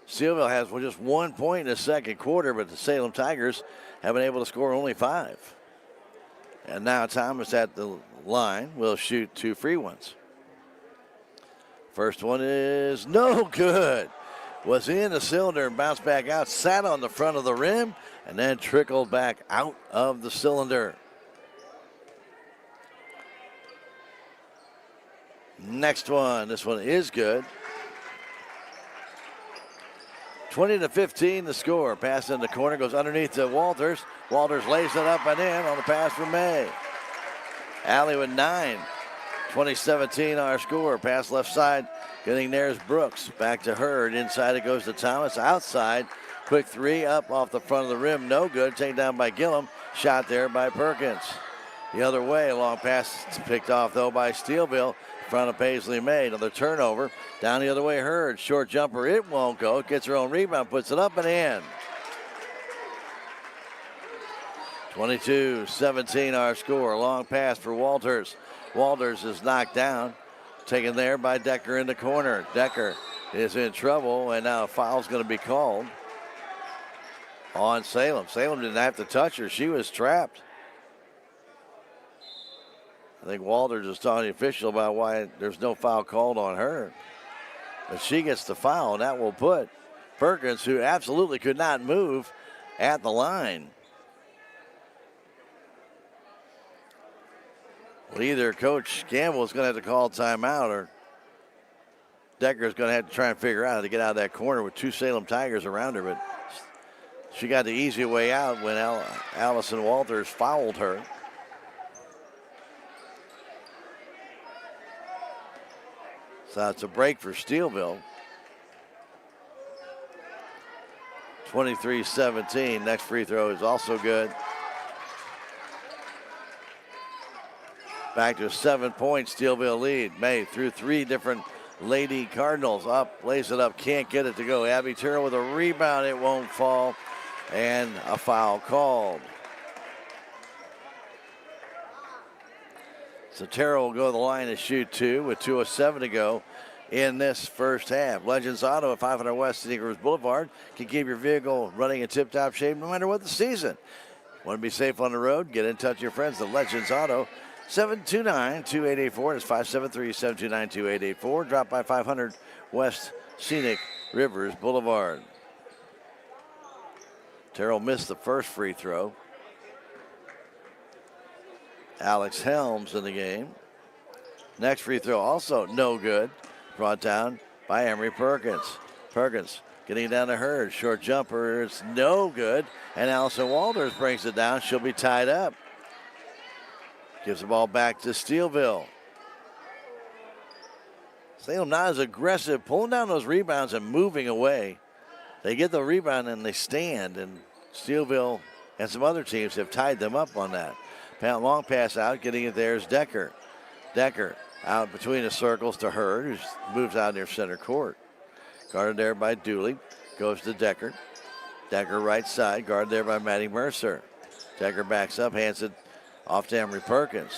Steelville has just 1 point in the second quarter, but the Salem Tigers have been able to score only 5. And now Thomas at the line will shoot 2 free ones. First one is no good. Was in the cylinder and bounced back out, sat on the front of the rim, and then trickled back out of the cylinder. Next one, this one is good. 20-15 the score. Pass in the corner, goes underneath to Walters. Walters lays it up and in on the pass from May. Alley with 9. 20-17 our score. Pass left side. Getting there is Brooks. Back to Hurd. Inside it goes to Thomas. Outside. Quick three up off the front of the rim. No good. Taken down by Gillum. Shot there by Perkins. The other way. Long pass picked off though by Steelville. In front of Paisley May. Another turnover. Down the other way, Hurd. Short jumper. It won't go. Gets her own rebound. Puts it up and in. 22-17 our score. Long pass for Walters. Walters is knocked down. Taken there by Decker in the corner. Decker is in trouble, and now a foul's going to be called on Salem. Salem didn't have to touch her. She was trapped. I think Walters is talking to the official about why there's no foul called on her. But she gets the foul, and that will put Perkins, who absolutely could not move at the line. Well, either Coach Campbell is going to have to call timeout, or Decker's going to have to try and figure out how to get out of that corner with two Salem Tigers around her. But she got the easy way out when Allison Walters fouled her. So it's a break for Steelville. 23-17. Next free throw is also good. Back to a 7-point Steelville lead. May through three different Lady Cardinals. Up, lays it up, can't get it to go. Abby Terrell with a rebound. It won't fall. And a foul called. So Terrell will go to the line to shoot two with 2:07 to go in this first half. Legends Auto at 500 West City Grove Boulevard can keep your vehicle running in tip-top shape no matter what the season. Want to be safe on the road? Get in touch with your friends at Legends Auto. 729-2884. It's 573-729-2884. Drop by 500 West Scenic Rivers Boulevard. Terrell missed the first free throw. Alex Helms in the game. Next free throw also no good. Brought down by Emery Perkins. Perkins getting down to Hurd. Short jumper. It's no good. And Allison Walters brings it down. She'll be tied up. Gives the ball back to Steelville. Salem not as aggressive, pulling down those rebounds and moving away. They get the rebound and they stand, and Steelville and some other teams have tied them up on that. Long pass out, getting it there is Decker. Decker out between the circles to Hurd, who moves out near center court. Guarded there by Dooley, goes to Decker. Decker right side, guarded there by Maddie Mercer. Decker backs up, hands it off to Emery Perkins.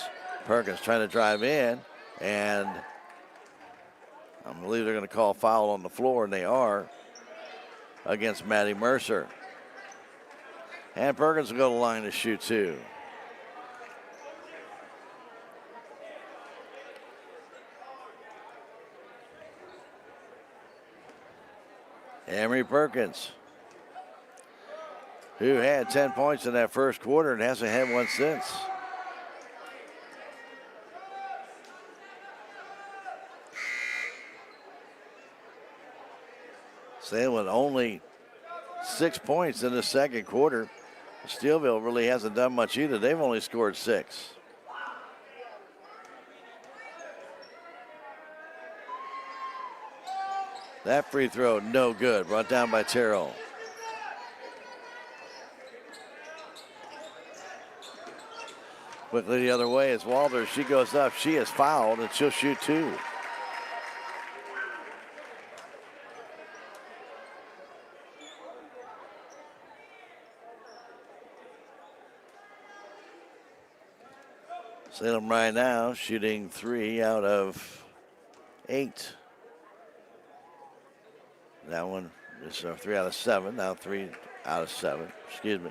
Perkins trying to drive in, and I believe they're going to call foul on the floor, and they are, against Maddie Mercer. And Perkins will go to the line to shoot two. Emery Perkins, who had 10 points in that first quarter and hasn't had one since. Salem with only 6 points in the second quarter. Steelville really hasn't done much either. They've only scored 6. That free throw, no good. Brought down by Terrell. Quickly the other way is Walters. She goes up. She is fouled, and she'll shoot two. Salem right now shooting 3 out of 8. That one is 3 out of 7. Now 3 out of 7. Excuse me.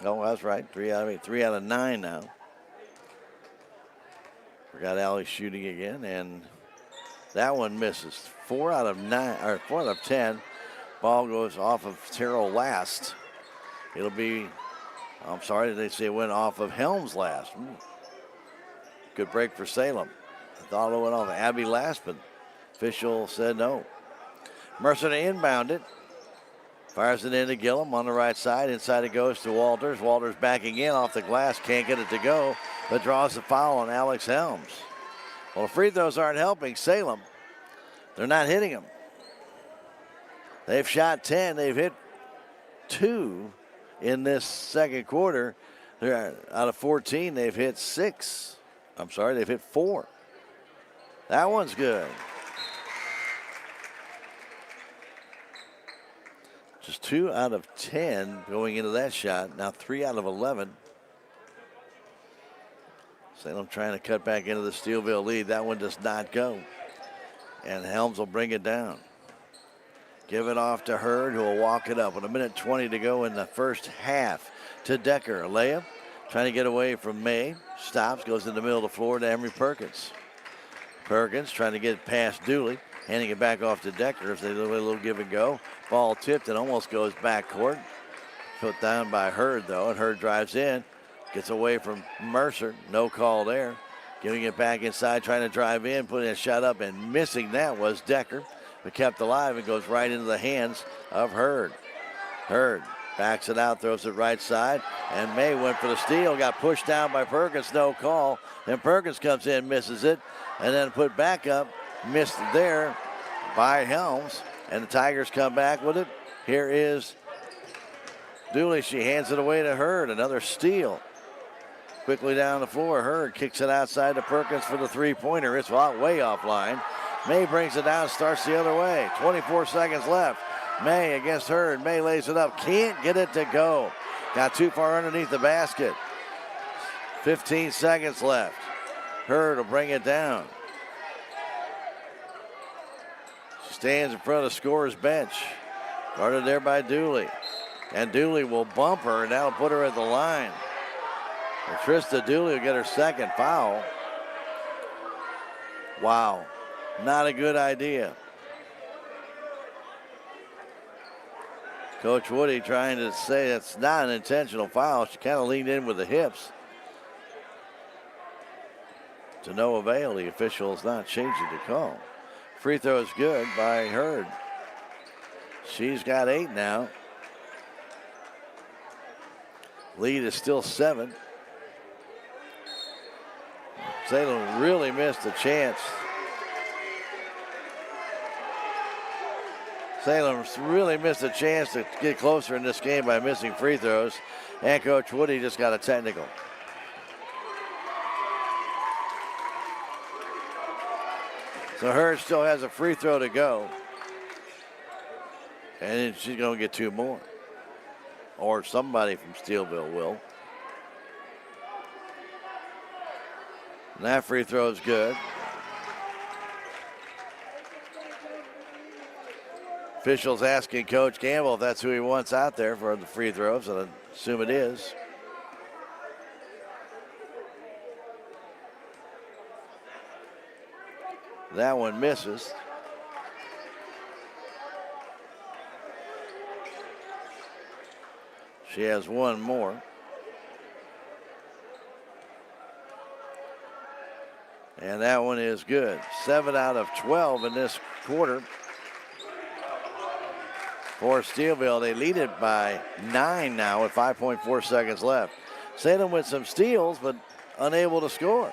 No, that's right. 3 out of 8. 3 out of 9 now. Forgot Allie shooting again, and that one misses. 4 out of 9, or 4 out of 10. Ball goes off of Terrell last. It'll be, I'm sorry, they say it went off of Helms last. Good break for Salem. I thought it went off of Abby last, but official said no. Mercer to inbound it. Fires it into Gillum on the right side. Inside it goes to Walters. Walters backing in off the glass. Can't get it to go, but draws the foul on Alex Helms. Well, the free throws aren't helping Salem. They're not hitting them. They've shot 10. They've hit 2 in this second quarter. They're out of 14. They've hit 6. I'm sorry, they've hit 4. That one's good. Just 2 out of 10 going into that shot. Now 3 out of 11. Salem trying to cut back into the Steelville lead. That one does not go. And Helms will bring it down. Give it off to Hurd, who will walk it up with 1:20 to go in the first half. To Decker, a layup. Trying to get away from May. Stops, goes in the middle of the floor to Emery Perkins. Perkins trying to get past Dooley. handing it back off to Decker as they do a little give and go. Ball tipped and almost goes backcourt. Put down by Hurd, though, and Hurd drives in. Gets away from Mercer. No call there. Giving it back inside, trying to drive in, putting a shot up, and missing that was Decker. But kept alive and goes right into the hands of Hurd. Hurd backs it out, throws it right side, and May went for the steal. Got pushed down by Perkins, no call. Then Perkins comes in, misses it, and then put back up, missed there by Helms. And the Tigers come back with it. Here is Dooley. She hands it away to Hurd. Another steal. Quickly down the floor. Hurd kicks it outside to Perkins for the three-pointer. It's way offline. May brings it down, starts the other way. 24 seconds left. May against Hurd. May lays it up. Can't get it to go. Got too far underneath the basket. 15 seconds left. Hurd will bring it down. She stands in front of the scorer's bench. Guarded there by Dooley. And Dooley will bump her, and that'll put her at the line. And Trista Dooley will get her second foul. Wow. Not a good idea. Coach Woody trying to say it's not an intentional foul. She kind of leaned in with the hips. To no avail. The official's not changing the call. Free throw is good by Hurd. She's got 8 now. Lead is still 7. Salem really missed a chance. Salem really missed a chance to get closer in this game by missing free throws. And Coach Woody just got a technical. So Hurd still has a free throw to go. And she's going to get 2 more. Or somebody from Steelville will. And that free throw is good. Officials asking Coach Campbell if that's who he wants out there for the free throws, and I assume it is. That one misses. She has 1 more. And that one is good. 7 out of 12 in this quarter. For Steelville, they lead it by 9 now with 5.4 seconds left. Salem with some steals, but unable to score.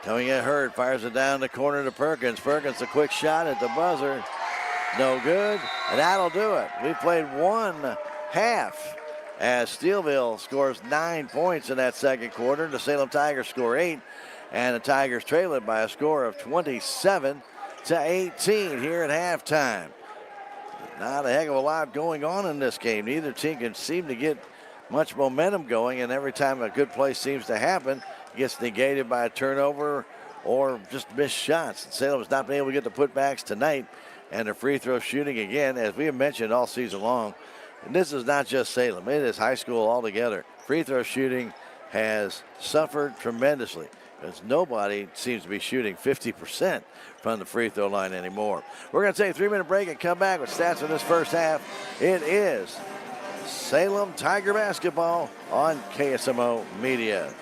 Coming in Hurd, fires it down the corner to Perkins. Perkins, a quick shot at the buzzer. No good, and that'll do it. We played 1 half as Steelville scores 9 points in that second quarter. The Salem Tigers score 8, and the Tigers trail it by a score of 27-18 here at halftime. Not a heck of a lot going on in this game. Neither team can seem to get much momentum going, and every time a good play seems to happen, it gets negated by a turnover or just missed shots. Salem's not been able to get the putbacks tonight, and the free throw shooting again, as we have mentioned all season long. And this is not just Salem, it is high school altogether. Free throw shooting has suffered tremendously, because nobody seems to be shooting 50% from the free throw line anymore. We're going to take a 3-minute break and come back with stats in this first half. It is Salem Tiger basketball on KSMO Media.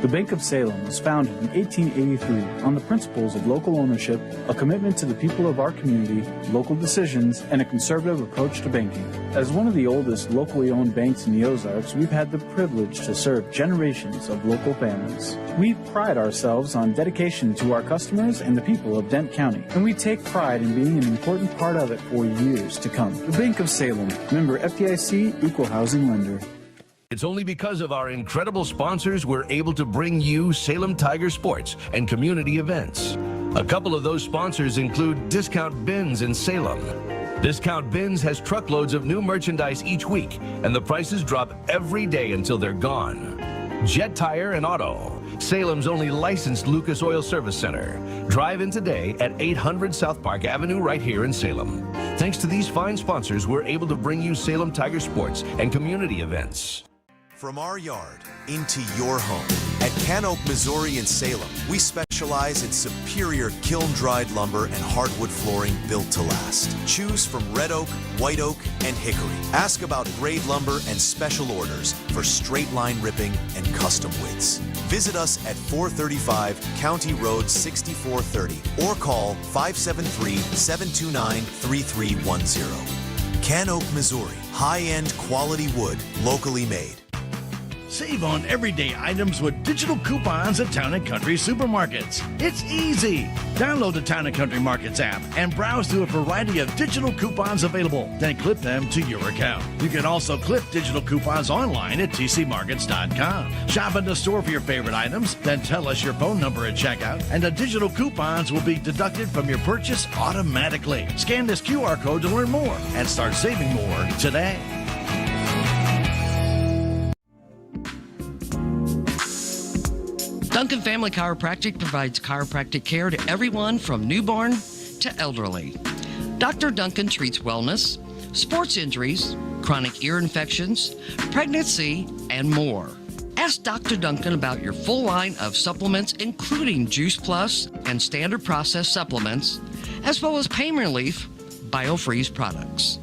The Bank of Salem was founded in 1883 on the principles of local ownership, a commitment to the people of our community, local decisions, and a conservative approach to banking. As one of the oldest locally owned banks in the Ozarks, we've had the privilege to serve generations of local families. We pride ourselves on dedication to our customers and the people of Dent County, and we take pride in being an important part of it for years to come. The Bank of Salem, member FDIC, equal housing lender. It's only because of our incredible sponsors we're able to bring you Salem Tiger sports and community events. A couple of those sponsors include Discount Bins in Salem. Discount Bins has truckloads of new merchandise each week, and the prices drop every day until they're gone. Jet Tire and Auto, Salem's only licensed Lucas Oil Service Center. Drive in today at 800 South Park Avenue right here in Salem. Thanks to these fine sponsors, we're able to bring you Salem Tiger sports and community events. From our yard into your home. At Can Oak, Missouri in Salem, we specialize in superior kiln-dried lumber and hardwood flooring built to last. Choose from red oak, white oak, and hickory. Ask about grade lumber and special orders for straight line ripping and custom widths. Visit us at 435 County Road 6430 or call 573-729-3310. Can Oak, Missouri. High-end quality wood, locally made. Save on everyday items with digital coupons at Town & Country Supermarkets. It's easy. Download the Town & Country Markets app and browse through a variety of digital coupons available. Then clip them to your account. You can also clip digital coupons online at tcmarkets.com. Shop in the store for your favorite items, then tell us your phone number at checkout, and the digital coupons will be deducted from your purchase automatically. Scan this QR code to learn more and start saving more today. Duncan Family Chiropractic provides chiropractic care to everyone from newborn to elderly. Dr. Duncan treats wellness, sports injuries, chronic ear infections, pregnancy, and more. Ask Dr. Duncan about your full line of supplements, including Juice Plus and standard processed supplements, as well as pain relief, BioFreeze products.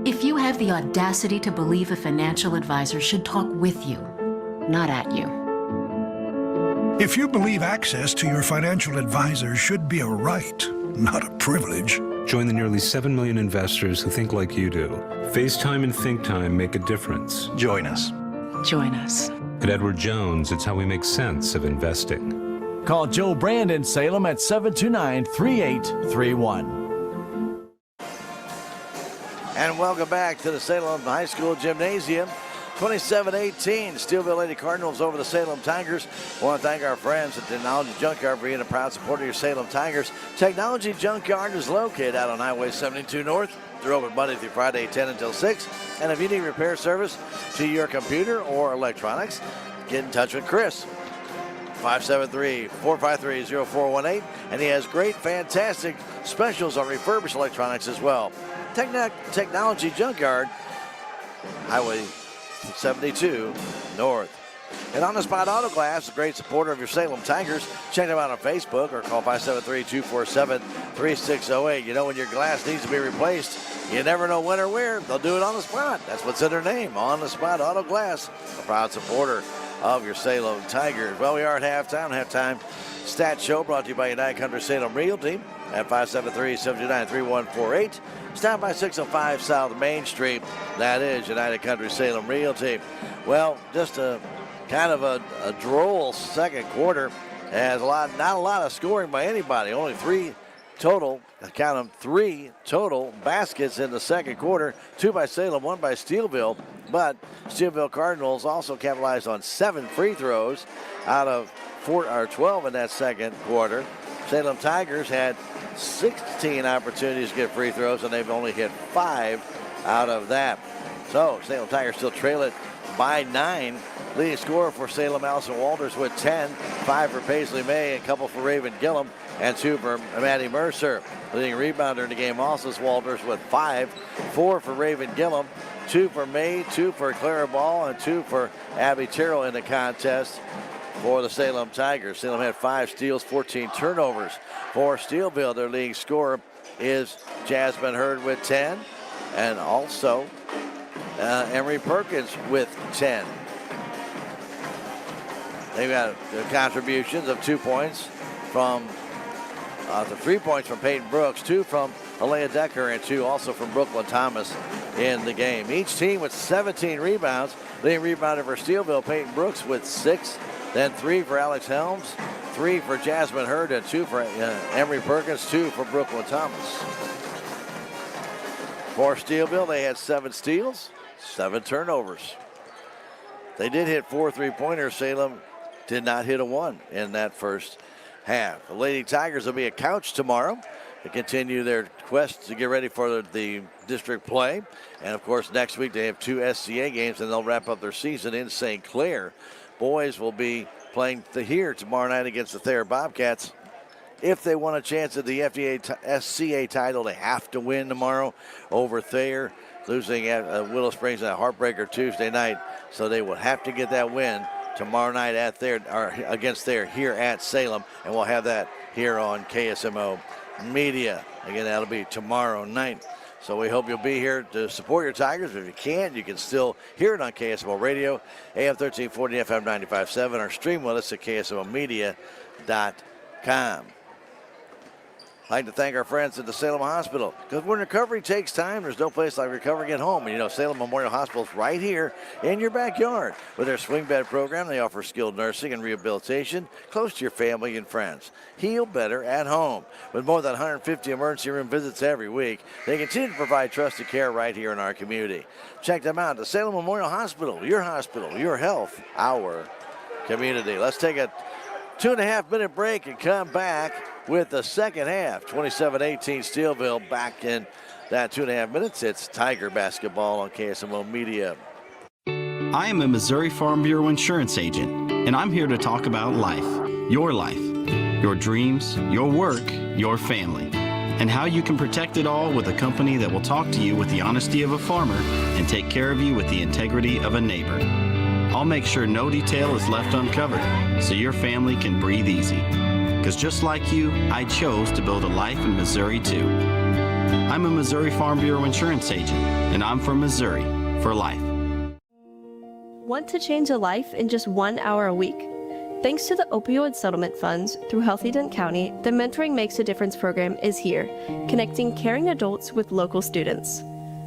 If you have the audacity to believe a financial advisor should talk with you, not at you. If you believe access to your financial advisor should be a right, not a privilege. Join the nearly 7 million investors who think like you do. FaceTime and Think Time make a difference. Join us. Join us. At Edward Jones, it's how we make sense of investing. Call Joe Brand in Salem at 729-3831. And welcome back to the Salem High School Gymnasium. 27-18, Steelville Lady Cardinals over the Salem Tigers. I want to thank our friends at Technology Junkyard for being a proud supporter of your Salem Tigers. Technology Junkyard is located out on Highway 72 North. They're open Monday through Friday, 10 until 6. And if you need repair service to your computer or electronics, get in touch with Chris. 573-453-0418. And he has great, fantastic specials on refurbished electronics as well. Technology Junkyard, Highway 72 North. And On the Spot Auto Glass, a great supporter of your Salem Tigers. Check them out on Facebook or call 573-247-3608. You know, when your glass needs to be replaced, you never know when or where. They'll do it on the spot. That's what's in their name, On the Spot Auto Glass, a proud supporter of your Salem Tigers. Well, we are at halftime. Halftime stat show brought to you by United Country Salem Realty at 573-729-3148. Stop by 605 South Main Street. That is United Country Salem Realty. Well, just a kind of a droll second quarter. As not a lot of scoring by anybody. Only three total baskets in the second quarter. 2 by Salem, 1 by Steelville. But Steelville Cardinals also capitalized on 7 free throws out of 12 in that second quarter. Salem Tigers had 16 opportunities to get free throws, and they've only hit 5 out of that. So Salem Tigers still trail it by 9. Leading scorer for Salem, Allison Walters with 10. 5 for Paisley May, a couple for Raven Gillum, and 2 for Maddie Mercer. Leading rebounder in the game also is Walters with 5. 4 for Raven Gillum, 2 for May, 2 for Clara Ball, and 2 for Abby Terrell in the contest for the Salem Tigers. Salem had 5 steals, 14 turnovers. For Steelville, their leading scorer is Jasmine Hurd with 10, and also Emery Perkins with 10. They've got the contributions of 2 points from the 3 points from Peyton Brooks, 2 from Alea Decker, and 2 also from Brooklyn Thomas in the game. Each team with 17 rebounds. Leading rebounder for Steelville, Peyton Brooks with 6. Then 3 for Alex Helms, 3 for Jasmine Hurd, and 2 for Emery Perkins, 2 for Brooklyn Thomas. For Steelville, they had 7 steals, 7 turnovers. They did hit 4 3-pointers. Salem did not hit a 1 in that first half. The Lady Tigers will be at Couch tomorrow to continue their quest to get ready for the district play. And, of course, next week they have 2 SCA games, and they'll wrap up their season in St. Clair. Boys will be playing here tomorrow night against the Thayer Bobcats if they want a chance at the SCA title, they have to win tomorrow over Thayer, losing at Willow Springs in a heartbreaker Tuesday night. So they will have to get that win tomorrow night at Thayer, or against Thayer here at Salem, and we'll have that here on KSMO Media. Again, that'll be tomorrow night. So we hope you'll be here to support your Tigers. If you can't, you can still hear it on KSMO Radio, AM 1340, FM 95.7, or stream with us at KSMOmedia.com. I'd like to thank our friends at the Salem Hospital, because when recovery takes time, there's no place like recovering at home. And you know, Salem Memorial Hospital is right here in your backyard. With their swing bed program, they offer skilled nursing and rehabilitation close to your family and friends. Heal better at home. With more than 150 emergency room visits every week, they continue to provide trusted care right here in our community. Check them out, the Salem Memorial Hospital, your health, our community. Let's take a 2.5-minute break and come back with the second half. 27-18 Steelville back in that 2.5 minutes. It's Tiger basketball on KSMO Media. I am a Missouri Farm Bureau insurance agent, and I'm here to talk about life, your dreams, your work, your family, and how you can protect it all with a company that will talk to you with the honesty of a farmer and take care of you with the integrity of a neighbor. I'll make sure no detail is left uncovered so your family can breathe easy. Because just like you, I chose to build a life in Missouri too. I'm a Missouri Farm Bureau insurance agent, and I'm from Missouri for life. Want to change a life in just 1 hour a week? Thanks to the opioid settlement funds through Healthy Dent County, the Mentoring Makes a Difference program is here, connecting caring adults with local students.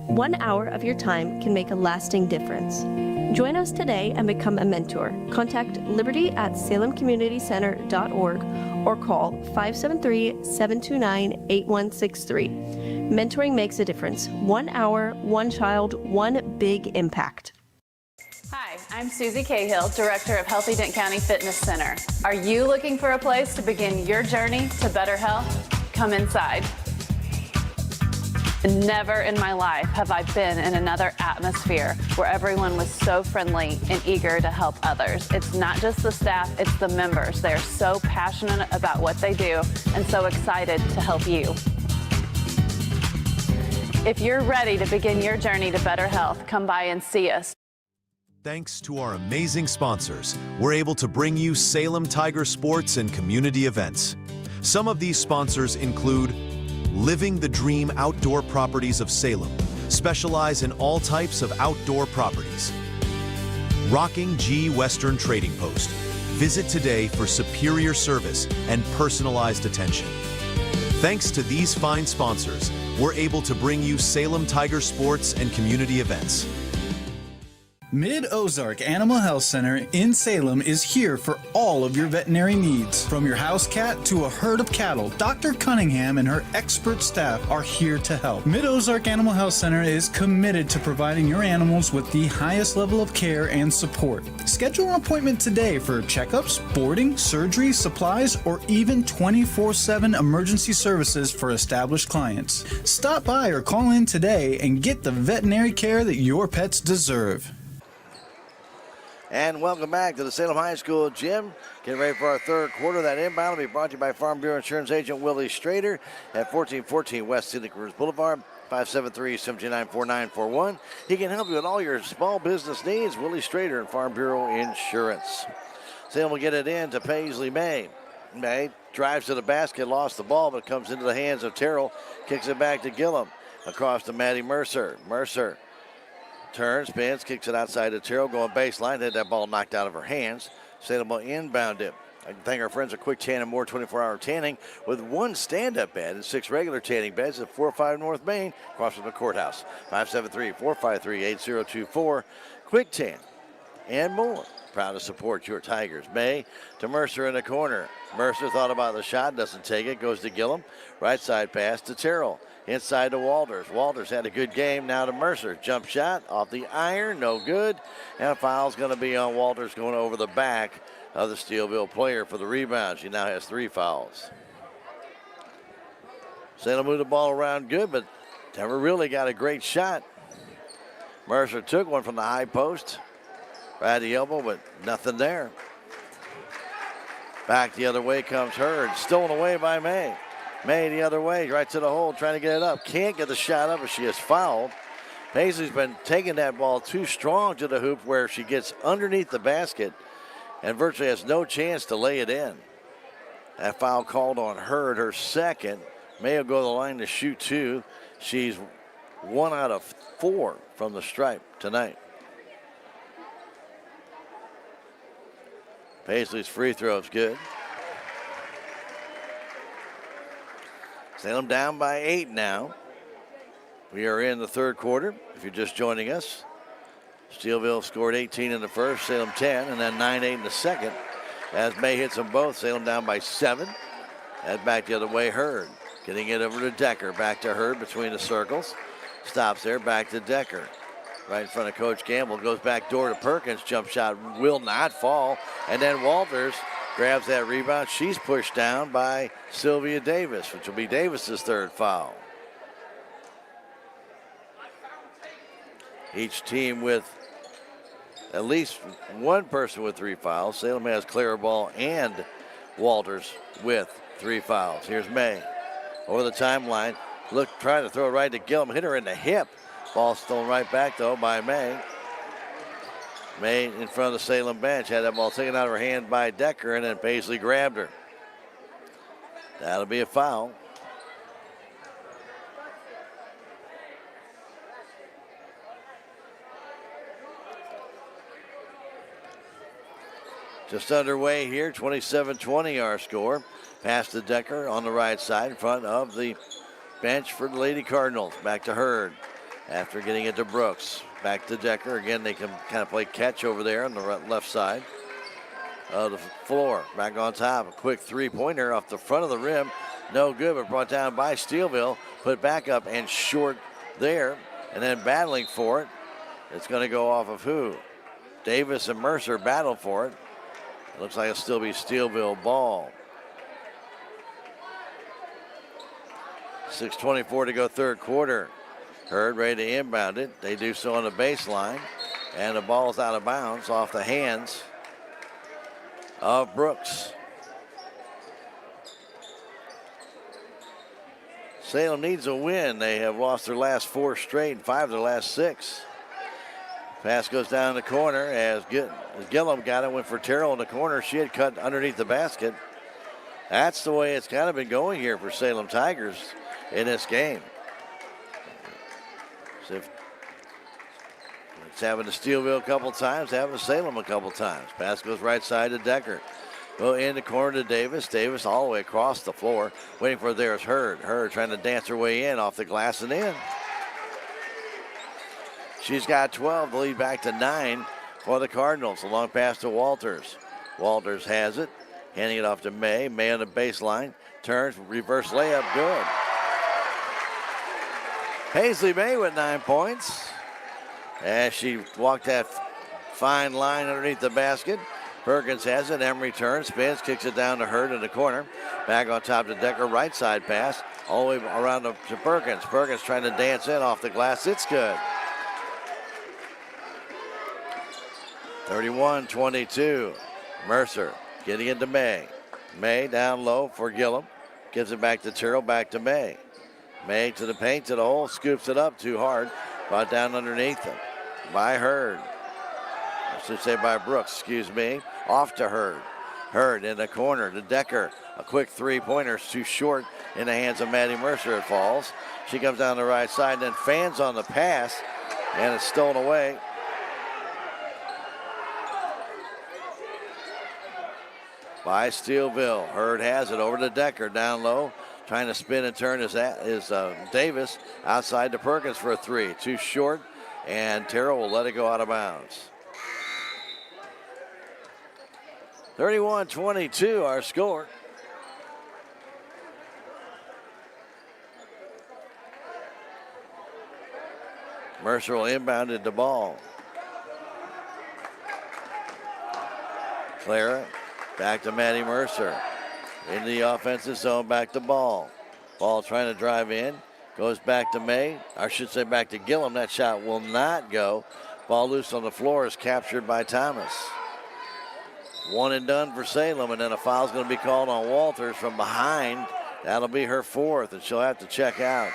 1 hour of your time can make a lasting difference. Join us today and become a mentor. Contact liberty@salemcommunitycenter.org or call 573-729-8163. Mentoring makes a difference. 1 hour, one child, one big impact. Hi, I'm Susie Cahill, Director of Healthy Dent County Fitness Center. Are you looking for a place to begin your journey to better health? Come inside. Never in my life have I been in another atmosphere where everyone was so friendly and eager to help others. It's not just the staff, it's the members. They're so passionate about what they do and so excited to help you. If you're ready to begin your journey to better health, come by and see us. Thanks to our amazing sponsors, we're able to bring you Salem Tiger sports and community events. Some of these sponsors include Living the Dream Outdoor Properties of Salem, specialize in all types of outdoor properties. Rocking G Western Trading Post. Visit today for superior service and personalized attention. Thanks to these fine sponsors, we're able to bring you Salem Tiger sports and community events. Mid-Ozark Animal Health Center in Salem is here for all of your veterinary needs. From your house cat to a herd of cattle, Dr. Cunningham and her expert staff are here to help. Mid-Ozark Animal Health Center is committed to providing your animals with the highest level of care and support. Schedule an appointment today for checkups, boarding, surgery, supplies, or even 24/7 emergency services for established clients. Stop by or call in today and get the veterinary care that your pets deserve. And welcome back to the Salem High School gym. Getting ready for our third quarter. That inbound will be brought to you by Farm Bureau Insurance Agent Willie Strader at 1414 West Scenic Rivers Boulevard, 573-729-4941. He can help you with all your small business needs. Willie Strader and Farm Bureau Insurance. Salem will get it in to Paisley May. May drives to the basket, lost the ball, but comes into the hands of Terrell. Kicks it back to Gillum. Across to Maddie Mercer. Mercer turns, spins, kicks it outside to Terrell, going baseline. Had that ball knocked out of her hands. Salem will inbound it. I can thank our friends at Quick Tan and More 24-hour tanning with one stand-up bed and 6 regular tanning beds at 405 North Main, across from the courthouse. 573-453-8024. Quick Tan and More. Proud to support your Tigers. May to Mercer in the corner. Mercer thought about the shot, doesn't take it, goes to Gillum. Right side pass to Terrell. Inside to Walters. Walters had a good game. Now to Mercer. Jump shot off the iron. No good. And a foul's going to be on Walters going over the back of the Steelville player for the rebound. She now has 3 fouls. Salem moved the ball around good, but never really got a great shot. Mercer took one from the high post. Right at the elbow, but nothing there. Back the other way comes Hurd. Stolen away by May. May the other way, right to the hole, trying to get it up. Can't get the shot up, but she is fouled. Paisley's been taking that ball too strong to the hoop where she gets underneath the basket and virtually has no chance to lay it in. That foul called on Hurd, her second. May will go to the line to shoot 2. She's 1 out of 4 from the stripe tonight. Paisley's free throw is good. Salem down by 8 now. We are in the third quarter. If you're just joining us, Steelville scored 18 in the first, Salem 10, and then 9-8 in the second. As May hits them both, Salem down by 7. Head back the other way, Hurd. Getting it over to Decker. Back to Hurd between the circles. Stops there, back to Decker. Right in front of Coach Campbell. Goes back door to Perkins. Jump shot will not fall. And then Walters grabs that rebound. She's pushed down by Sylvia Davis, which will be Davis's third foul. Each team with at least one person with 3 fouls. Salem has Clara Ball and Walters with 3 fouls. Here's May over the timeline. Look, trying to throw it right to Gillum. Hit her in the hip. Ball stolen right back, though, by May. May in front of the Salem bench. Had that ball taken out of her hand by Decker, and then Paisley grabbed her. That'll be a foul. Just underway here, 27-20 our score. Pass to Decker on the right side in front of the bench for the Lady Cardinals. Back to Hurd after getting it to Brooks. Back to Decker. Again, they can kind of play catch over there on the left side of the floor. Back on top, a quick three-pointer off the front of the rim. No good, but brought down by Steelville. Put back up and short there, and then battling for it. It's going to go off of who? Davis and Mercer battle for it. Looks like it'll still be Steelville ball. 6:24 to go third quarter. Hurd ready to inbound it. They do so on the baseline. And the ball's out of bounds off the hands of Brooks. Salem needs a win. They have lost their last 4 straight and 5 of their last 6. Pass goes down the corner as Gillum got it, went for Terrell in the corner. She had cut underneath the basket. That's the way it's kind of been going here for Salem Tigers in this game. So it's happened to Steelville a couple times, happened to Salem a couple times. Pass goes right side to Decker. Go in the corner to Davis. Davis all the way across the floor. Waiting for there's Hurd. Hurd trying to dance her way in off the glass and in. She's got 12, the lead back to 9 for the Cardinals. A long pass to Walters. Walters has it, handing it off to May. May on the baseline, turns, reverse layup, good. Paisley May with 9 points. As she walked that fine line underneath the basket. Perkins has it, Emery turns, spins, kicks it down to Hurd in the corner. Back on top to Decker, right side pass, all the way around to Perkins. Perkins trying to dance in off the glass, it's good. 31-22. Mercer getting into May. May down low for Gillum. Gives it back to Terrell, back to May. May to the paint, to the hole, scoops it up too hard. Brought down underneath him by Hurd. I should say by Brooks, excuse me. Off to Hurd. Hurd in the corner to Decker. A quick three-pointer, too short in the hands of Maddie Mercer. It falls. She comes down the right side and then fans on the pass, and it's stolen away. By Steelville. Hurd has it over to Decker down low. Trying to spin and turn is Davis outside to Perkins for a 3. Too short, and Terrell will let it go out of bounds. 31-22 our score. Mercer will inbounded the ball. Clara. Back to Maddie Mercer. In the offensive zone, back to Ball. Ball trying to drive in. Goes back to May. I should say back to Gillum. That shot will not go. Ball loose on the floor is captured by Thomas. One and done for Salem, and then a foul's going to be called on Walters from behind. That'll be her fourth, and she'll have to check out.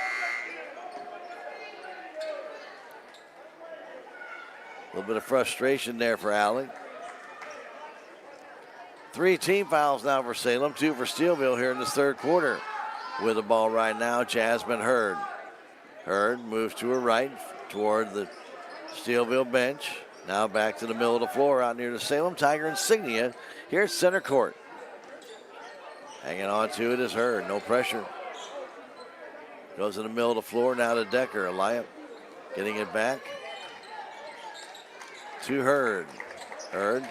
A little bit of frustration there for Allie. 3 team fouls now for Salem, 2 for Steelville here in this third quarter. With the ball right now, Jasmine Hurd. Hurd moves to her right toward the Steelville bench. Now back to the middle of the floor out near the Salem Tiger insignia here at center court. Hanging on to it is Hurd, no pressure. Goes in the middle of the floor now to Decker. Elia getting it back to Hurd. Hurd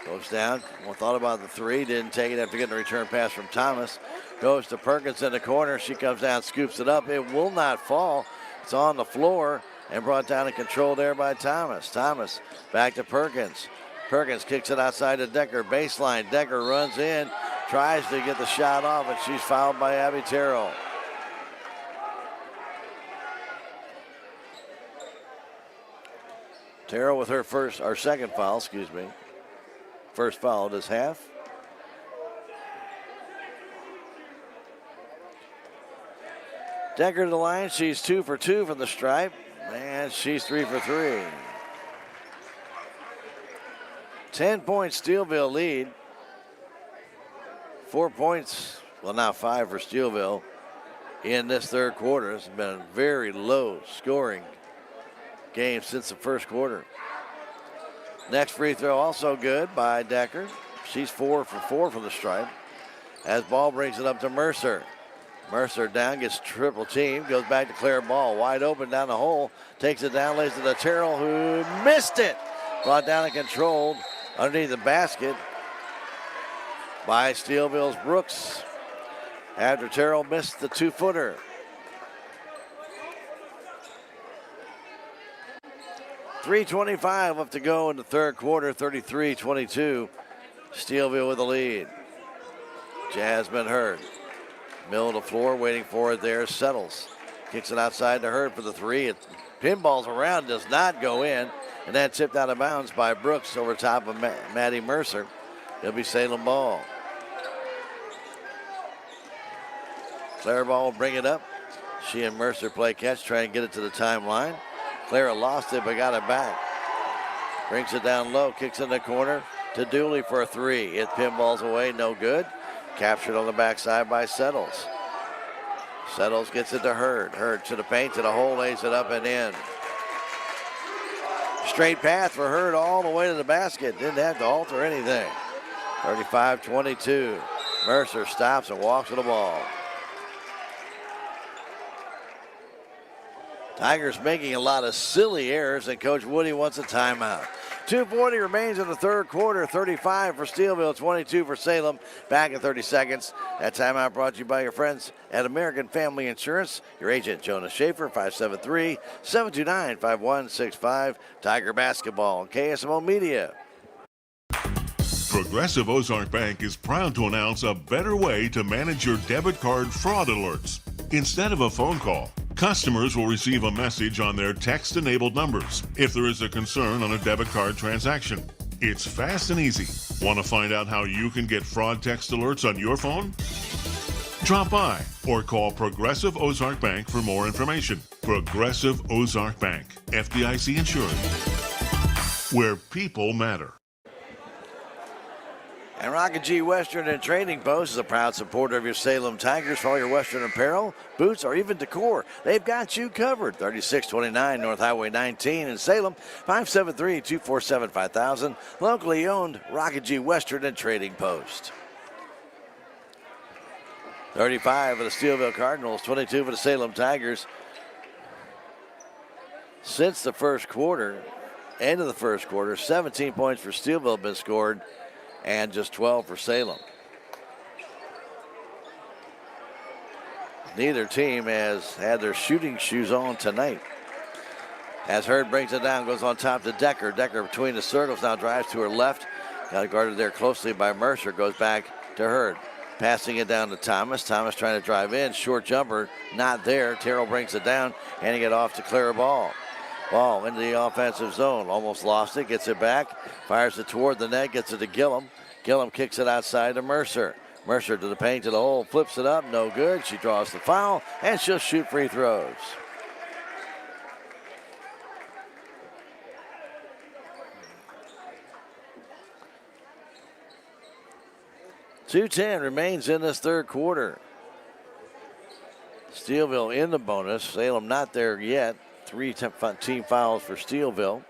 goes down. Well, thought about the three. Didn't take it after getting a return pass from Thomas. Goes to Perkins in the corner. She comes down, scoops it up. It will not fall. It's on the floor and brought down in control there by Thomas. Thomas back to Perkins. Perkins kicks it outside to Decker. Baseline. Decker runs in. Tries to get the shot off, and she's fouled by Abby Terrell. Terrell with her second foul, First foul this half. Decker to the line. She's 2 for 2 from the stripe. And she's 3 for 3. 10-point Steelville lead. 4 points, well now 5 for Steelville in this third quarter. It's been a very low scoring game since the first quarter. Next free throw also good by Decker. She's 4 for 4 from the stripe. As ball brings it up to Mercer. Mercer down, gets triple team, goes back to Claire Ball. Wide open down the hole, takes it down, lays it to Terrell, who missed it. Brought down and controlled underneath the basket by Steelville's Brooks after Terrell missed the 2-footer. .325 left to go in the third quarter, 33-22. Steelville with the lead. Jasmine Hurd. Middle of the floor, waiting for it there, settles. Kicks it outside to Hurd for the three. It pinballs around, does not go in. And that tipped out of bounds by Brooks over top of Maddie Mercer. It'll be Salem ball. Clara Ball will bring it up. She and Mercer play catch, try and get it to the timeline. Clara lost it, but got it back. Brings it down low, kicks in the corner to Dooley for a three. It pinballs away, no good. Captured on the backside by Settles. Settles gets it to Hurd. Hurd to the paint, to the hole, lays it up and in. Straight path for Hurd all the way to the basket. Didn't have to alter anything. 35-22. Mercer stops and walks with the ball. Tigers making a lot of silly errors, and Coach Woody wants a timeout. 2:40 remains in the third quarter. 35 for Steelville, 22 for Salem. Back in 30 seconds. That timeout brought to you by your friends at American Family Insurance. Your agent, Jonas Schaefer, 573-729-5165. Tiger Basketball, KSMO Media. Progressive Ozark Bank is proud to announce a better way to manage your debit card fraud alerts. Instead of a phone call, customers will receive a message on their text-enabled numbers if there is a concern on a debit card transaction. It's fast and easy. Want to find out how you can get fraud text alerts on your phone? Drop by or call Progressive Ozark Bank for more information. Progressive Ozark Bank, FDIC insured, where people matter. And Rocket G Western and Trading Post is a proud supporter of your Salem Tigers for all your Western apparel, boots, or even decor. They've got you covered. 3629 North Highway 19 in Salem, 573-247-5000. Locally owned Rocket G Western and Trading Post. 35 for the Steelville Cardinals, 22 for the Salem Tigers. Since the first quarter, end of the first quarter, 17 points for Steelville have been scored, and just 12 for Salem. Neither team has had their shooting shoes on tonight. As Hurd brings it down, goes on top to Decker. Decker between the circles now drives to her left. Got guarded there closely by Mercer. Goes back to Hurd. Passing it down to Thomas. Thomas trying to drive in. Short jumper, not there. Terrell brings it down, handing it off to Clara Ball. Ball into the offensive zone. Almost lost it. Gets it back. Fires it toward the net. Gets it to Gillum. Gillum kicks it outside to Mercer. Mercer to the paint, to the hole. Flips it up. No good. She draws the foul. And she'll shoot free throws. .210 remains in this third quarter. Steelville in the bonus. Salem not there yet. 3 team fouls for Steelville.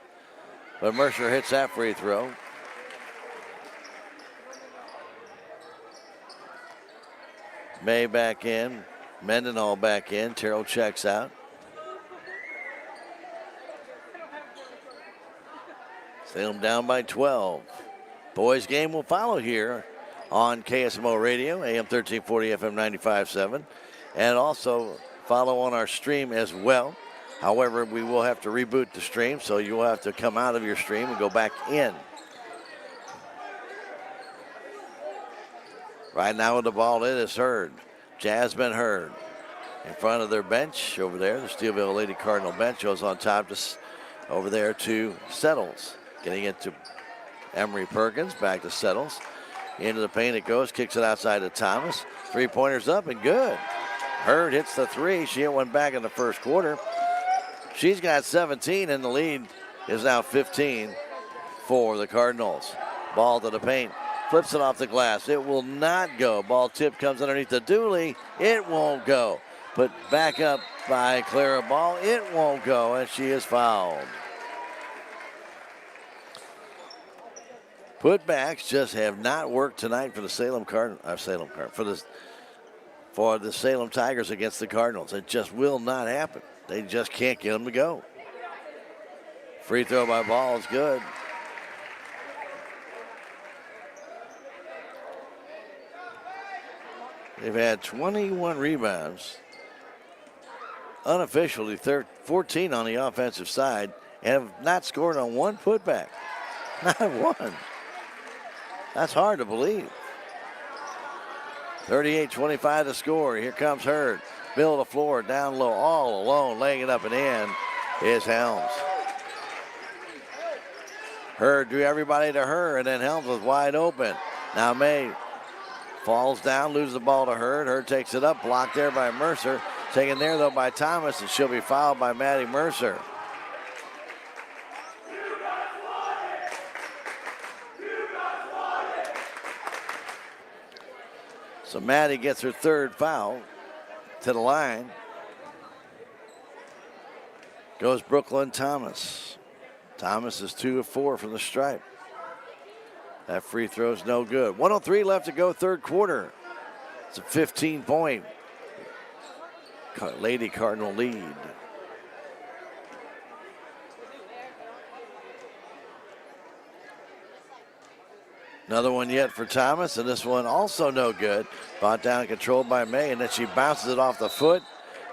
But Mercer hits that free throw. May back in. Mendenhall back in. Terrell checks out. Salem down by 12. Boys game will follow here on KSMO Radio, AM 1340, FM 95.7. And also follow on our stream as well. However, we will have to reboot the stream, so you will have to come out of your stream and go back in. Right now with the ball in is Hurd. Jasmine Hurd in front of their bench over there. The Steelville Lady Cardinal bench goes on top to over there to Settles. Getting it to Emery Perkins, back to Settles. Into the paint it goes, kicks it outside to Thomas. 3-pointers up and good. Hurd hits the 3. She hit one back in the first quarter. She's got 17 and the lead is now 15 for the Cardinals. Ball to the paint. Flips it off the glass. It will not go. Ball tip comes underneath the Dooley. It won't go. Put back up by Clara Ball. It won't go, and she is fouled. Putbacks just have not worked tonight for the Salem for the Salem Tigers against the Cardinals. It just will not happen. They just can't get them to go. Free throw by Ball is good. They've had 21 rebounds. Unofficially 14 on the offensive side and have not scored on one putback. Not one. That's hard to believe. 38-25 to score. Here comes Hurd. Middle of the floor, down low, all alone, laying it up and in is Helms. Hurd drew everybody to her, and then Helms was wide open. Now May falls down, loses the ball to Hurd. Hurd takes it up, blocked there by Mercer. Taken there, though, by Thomas, and she'll be fouled by Maddie Mercer. So Maddie gets her third foul to the line. Goes Brooklyn Thomas. Thomas is 2 of 4 from the stripe. That free throw's no good. 1:03 left to go, third quarter. It's a 15-point Lady Cardinal lead. Another one yet for Thomas, and this one also no good. Brought down and controlled by May, and then she bounces it off the foot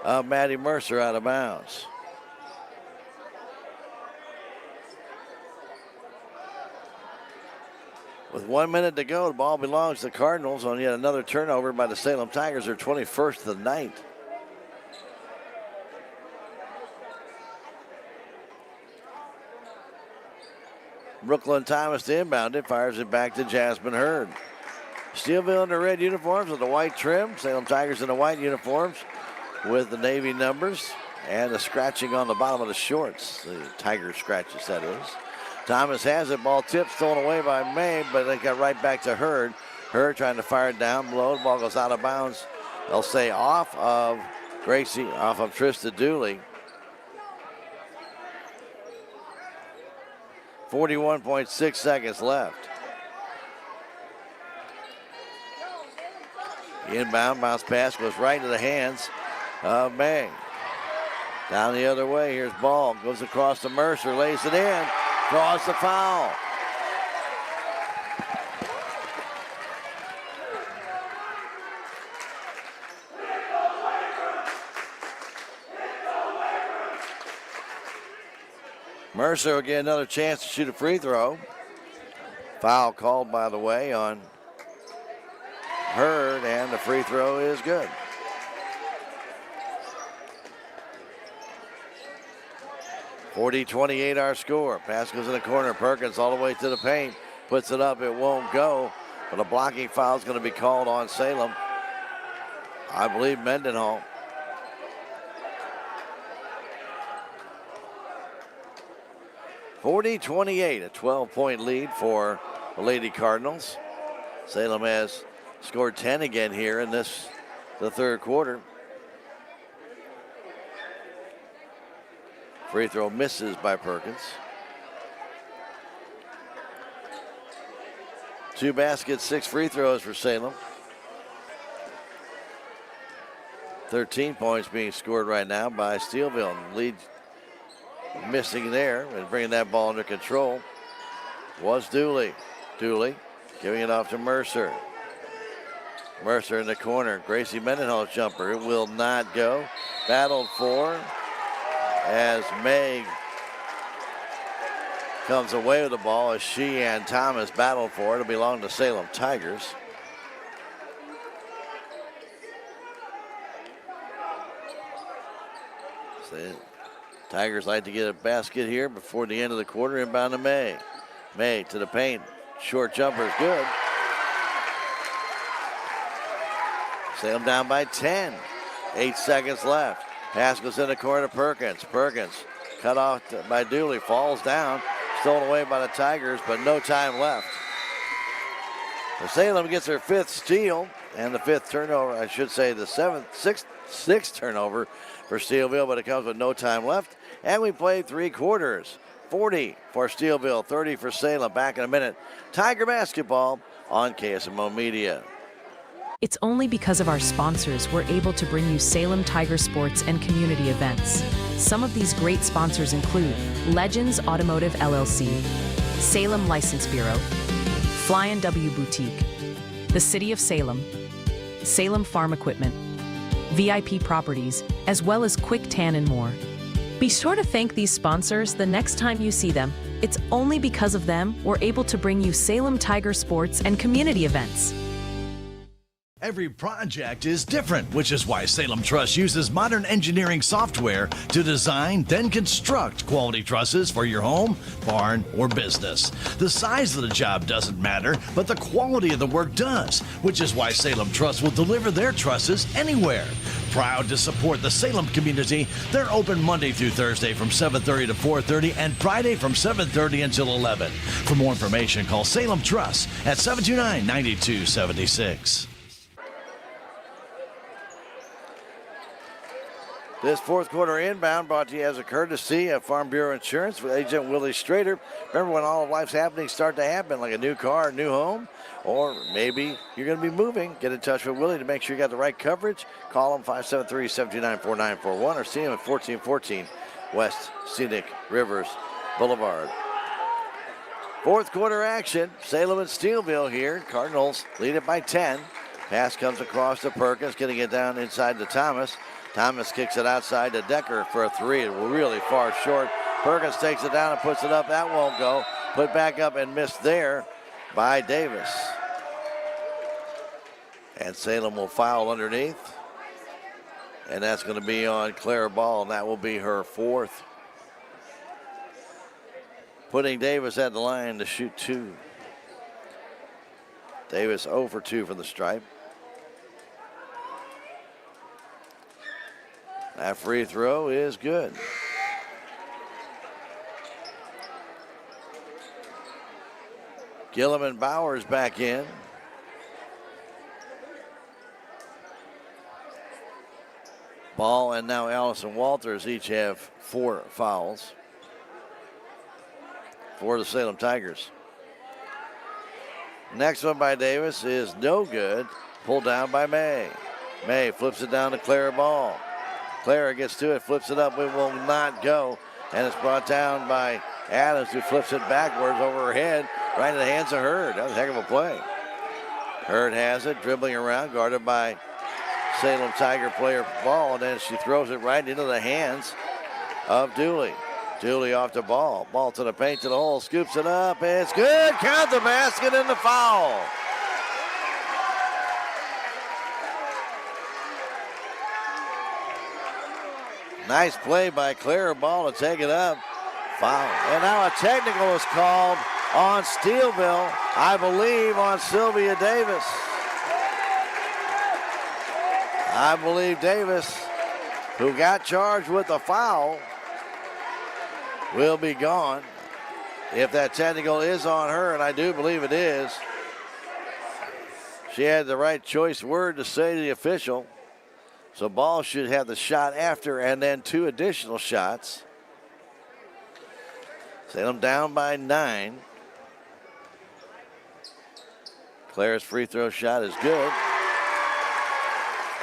of Maddie Mercer out of bounds. With 1 minute to go, the ball belongs to the Cardinals on yet another turnover by the Salem Tigers, their 21st of the night. Brooklyn Thomas to inbound it, fires it back to Jasmine Hurd. Steelville in the red uniforms with the white trim. Salem Tigers in the white uniforms with the navy numbers and the scratching on the bottom of the shorts. The Tiger scratches, that is. Thomas has it, ball tipped, stolen away by May, but they got right back to Hurd. Hurd trying to fire it down below. The ball goes out of bounds. They'll say off of Gracie, off of Trista Dooley. 41.6 seconds left. The inbound bounce pass goes right into the hands of May. Down the other way, here's Ball. Goes across to Mercer, lays it in, draws the foul. Mercer will get another chance to shoot a free throw. Foul called, by the way, on Hurd, and the free throw is good. 40-28 our score. Pass goes in the corner. Perkins all the way to the paint. Puts it up. It won't go. But a blocking foul is going to be called on Salem. I believe Mendenhall. (40-28), a 12-point lead for the Lady Cardinals. Salem has scored 10 again here in the third quarter. Free throw misses by Perkins. 2 baskets, 6 free throws for Salem. 13 points being scored right now by Steelville. Lead missing there and bringing that ball under control was Dooley. Dooley giving it off to Mercer. Mercer in the corner. Gracie Mendenhall's jumper. It will not go. Battled for as May comes away with the ball as she and Thomas battle for it. It'll belong to Salem Tigers. So Tigers like to get a basket here before the end of the quarter. Inbound to May. May to the paint. Short jumper is good. Salem down by 10. 8 seconds left. Pass goes in the corner to Perkins. Perkins cut off by Dooley. Falls down. Stolen away by the Tigers, but no time left. So Salem gets their 5th steal and the 5th turnover. I should say the 6th turnover for Steelville, but it comes with no time left. And we played 3 quarters. 40 for Steelville, 30 for Salem. Back in a minute. Tiger basketball on KSMO Media. It's only because of our sponsors we're able to bring you Salem Tiger sports and community events. Some of these great sponsors include Legends Automotive LLC, Salem License Bureau, Fly & W Boutique, the City of Salem, Salem Farm Equipment, VIP Properties, as well as Quick Tan and more. Be sure to thank these sponsors the next time you see them. It's only because of them we're able to bring you Salem Tiger sports and community events. Every project is different, which is why Salem Truss uses modern engineering software to design, then construct quality trusses for your home, barn, or business. The size of the job doesn't matter, but the quality of the work does, which is why Salem Truss will deliver their trusses anywhere. Proud to support the Salem community, they're open Monday through Thursday from 7:30 to 4:30 and Friday from 7:30 until 11. For more information, call Salem Truss at 729-9276. This 4th quarter inbound brought to you as a courtesy of Farm Bureau Insurance with agent Willie Strader. Remember when all of life's happenings start to happen, like a new car, a new home, or maybe you're going to be moving. Get in touch with Willie to make sure you got the right coverage. Call him 573-729-4941 or see him at 1414 West Scenic Rivers Boulevard. 4th quarter action. Salem and Steelville here. Cardinals lead it by 10. Pass comes across to Perkins, getting it down inside to Thomas. Thomas kicks it outside to Decker for a 3. Really far short. Perkins takes it down and puts it up. That won't go. Put back up and missed there by Davis. And Salem will foul underneath. And that's going to be on Clara Ball, and that will be her 4th. Putting Davis at the line to shoot 2. Davis 0 for 2 from the stripe. That free throw is good. Gilliam and Bowers back in. Ball and now Allison Walters each have 4 fouls for the Salem Tigers. Next one by Davis is no good. Pulled down by May. May flips it down to Clara Ball. Clara gets to it, flips it up, it will not go. And it's brought down by Adams, who flips it backwards over her head, right in the hands of Hurd. That was a heck of a play. Hurd has it, dribbling around, guarded by Salem Tiger player Ball, and then she throws it right into the hands of Dooley. Dooley off the ball. Ball to the paint, to the hole, scoops it up, and it's good. Count the basket and the foul. Nice play by Clara Ball to take it up. Foul. And now a technical is called on Steelville, I believe on Sylvia Davis. I believe Davis, who got charged with a foul, will be gone. If that technical is on her, and I do believe it is, she had the right choice word to say to the official. So Ball should have the shot after and then 2 additional shots. Salem down by 9. Claire's free throw shot is good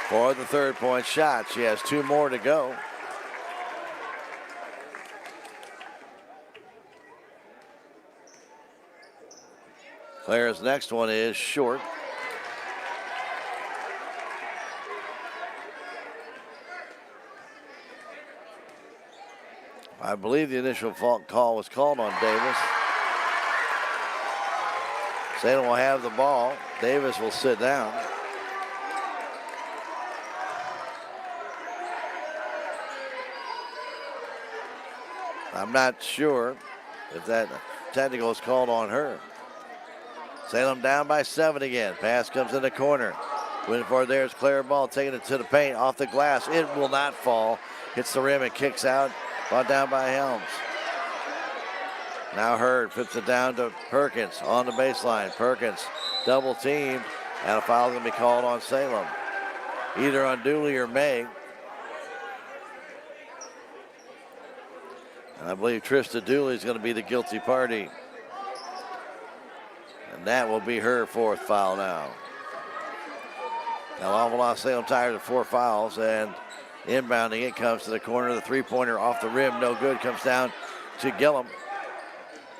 for the 3rd-point shot. She has 2 more to go. Claire's next one is short. I believe the initial call was called on Davis. Salem will have the ball. Davis will sit down. I'm not sure if that technical is called on her. Salem down by 7 again. Pass comes in the corner. Waiting for it, there's Claire Ball taking it to the paint, off the glass. It will not fall. Hits the rim and kicks out. Brought down by Helms. Now Hurd flips it down to Perkins on the baseline. Perkins double teamed, and a foul is going to be called on Salem. Either on Dooley or May. And I believe Trista Dooley is going to be the guilty party. And that will be her 4th foul now. Now, Alvalon Salem Tigers with 4 fouls, and inbounding it comes to the corner. The 3-pointer off the rim, no good. Comes down to Gillum.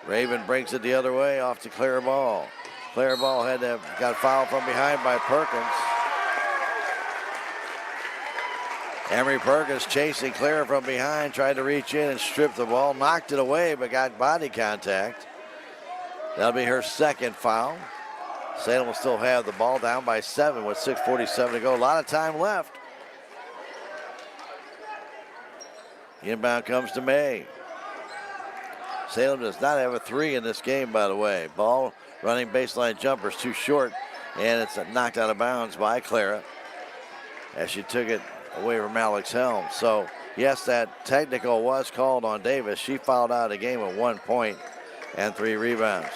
Raven brings it the other way off to Claire Ball. Claire Ball got fouled from behind by Perkins. Emery Perkins chasing Claire from behind, tried to reach in and strip the ball, knocked it away, but got body contact. That'll be her 2nd foul. Salem will still have the ball, down by 7 with 6:47 to go. A lot of time left. Inbound comes to May. Salem does not have a 3 in this game, by the way. Ball running baseline jumpers too short, and it's knocked out of bounds by Clara as she took it away from Alex Helms. So, yes, that technical was called on Davis. She fouled out of the game with 1 point and 3 rebounds.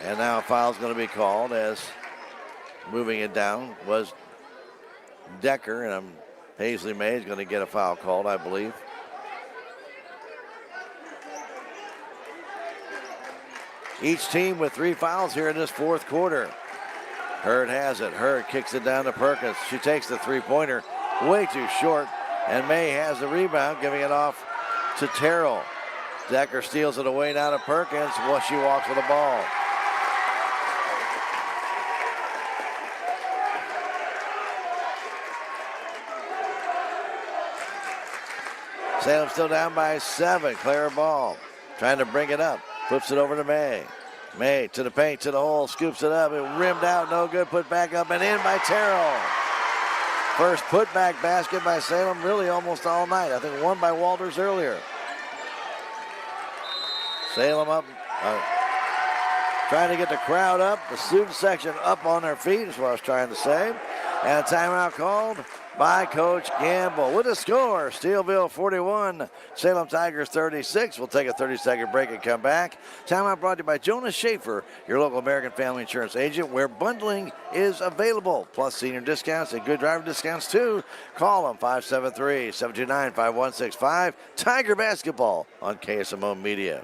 And now a foul is going to be called, as moving it down was Decker, and Paisley May is going to get a foul called, I believe. Each team with 3 fouls here in this 4th quarter. Hurd has it. Hurd kicks it down to Perkins. She takes the 3-pointer way too short, and May has the rebound, giving it off to Terrell. Decker steals it away now to Perkins. Well, she walks with the ball. Salem still down by 7. Clara Ball trying to bring it up. Flips it over to May. May to the paint, to the hole, scoops it up. It rimmed out, no good. Put back up and in by Terrell. First putback basket by Salem really almost all night. I think one by Walters earlier. Salem up, trying to get the crowd up, the student section up on their feet is what I was trying to say. And a timeout called by Coach Gamble. With a score, Steelville 41, Salem Tigers 36. We'll take a 30-second break and come back. Timeout brought to you by Jonas Schaefer, your local American Family Insurance agent, where bundling is available, plus senior discounts and good driver discounts too. Call them 573-729-5165. Tiger basketball on KSMO Media.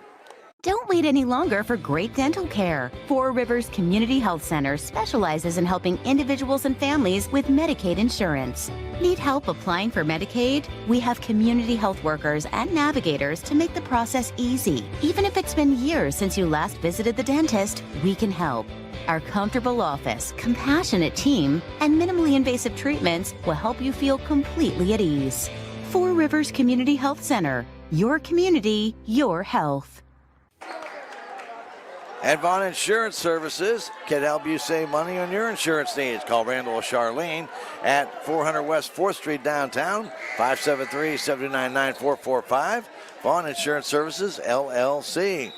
Don't wait any longer for great dental care. Four Rivers Community Health Center specializes in helping individuals and families with Medicaid insurance. Need help applying for Medicaid? We have community health workers and navigators to make the process easy. Even if it's been years since you last visited the dentist, we can help. Our comfortable office, compassionate team, and minimally invasive treatments will help you feel completely at ease. Four Rivers Community Health Center. Your community, your health. And Vaughn Insurance Services can help you save money on your insurance needs. Call Randall or Charlene at 400 West 4th Street downtown, 573-799-445. Vaughn Insurance Services, LLC.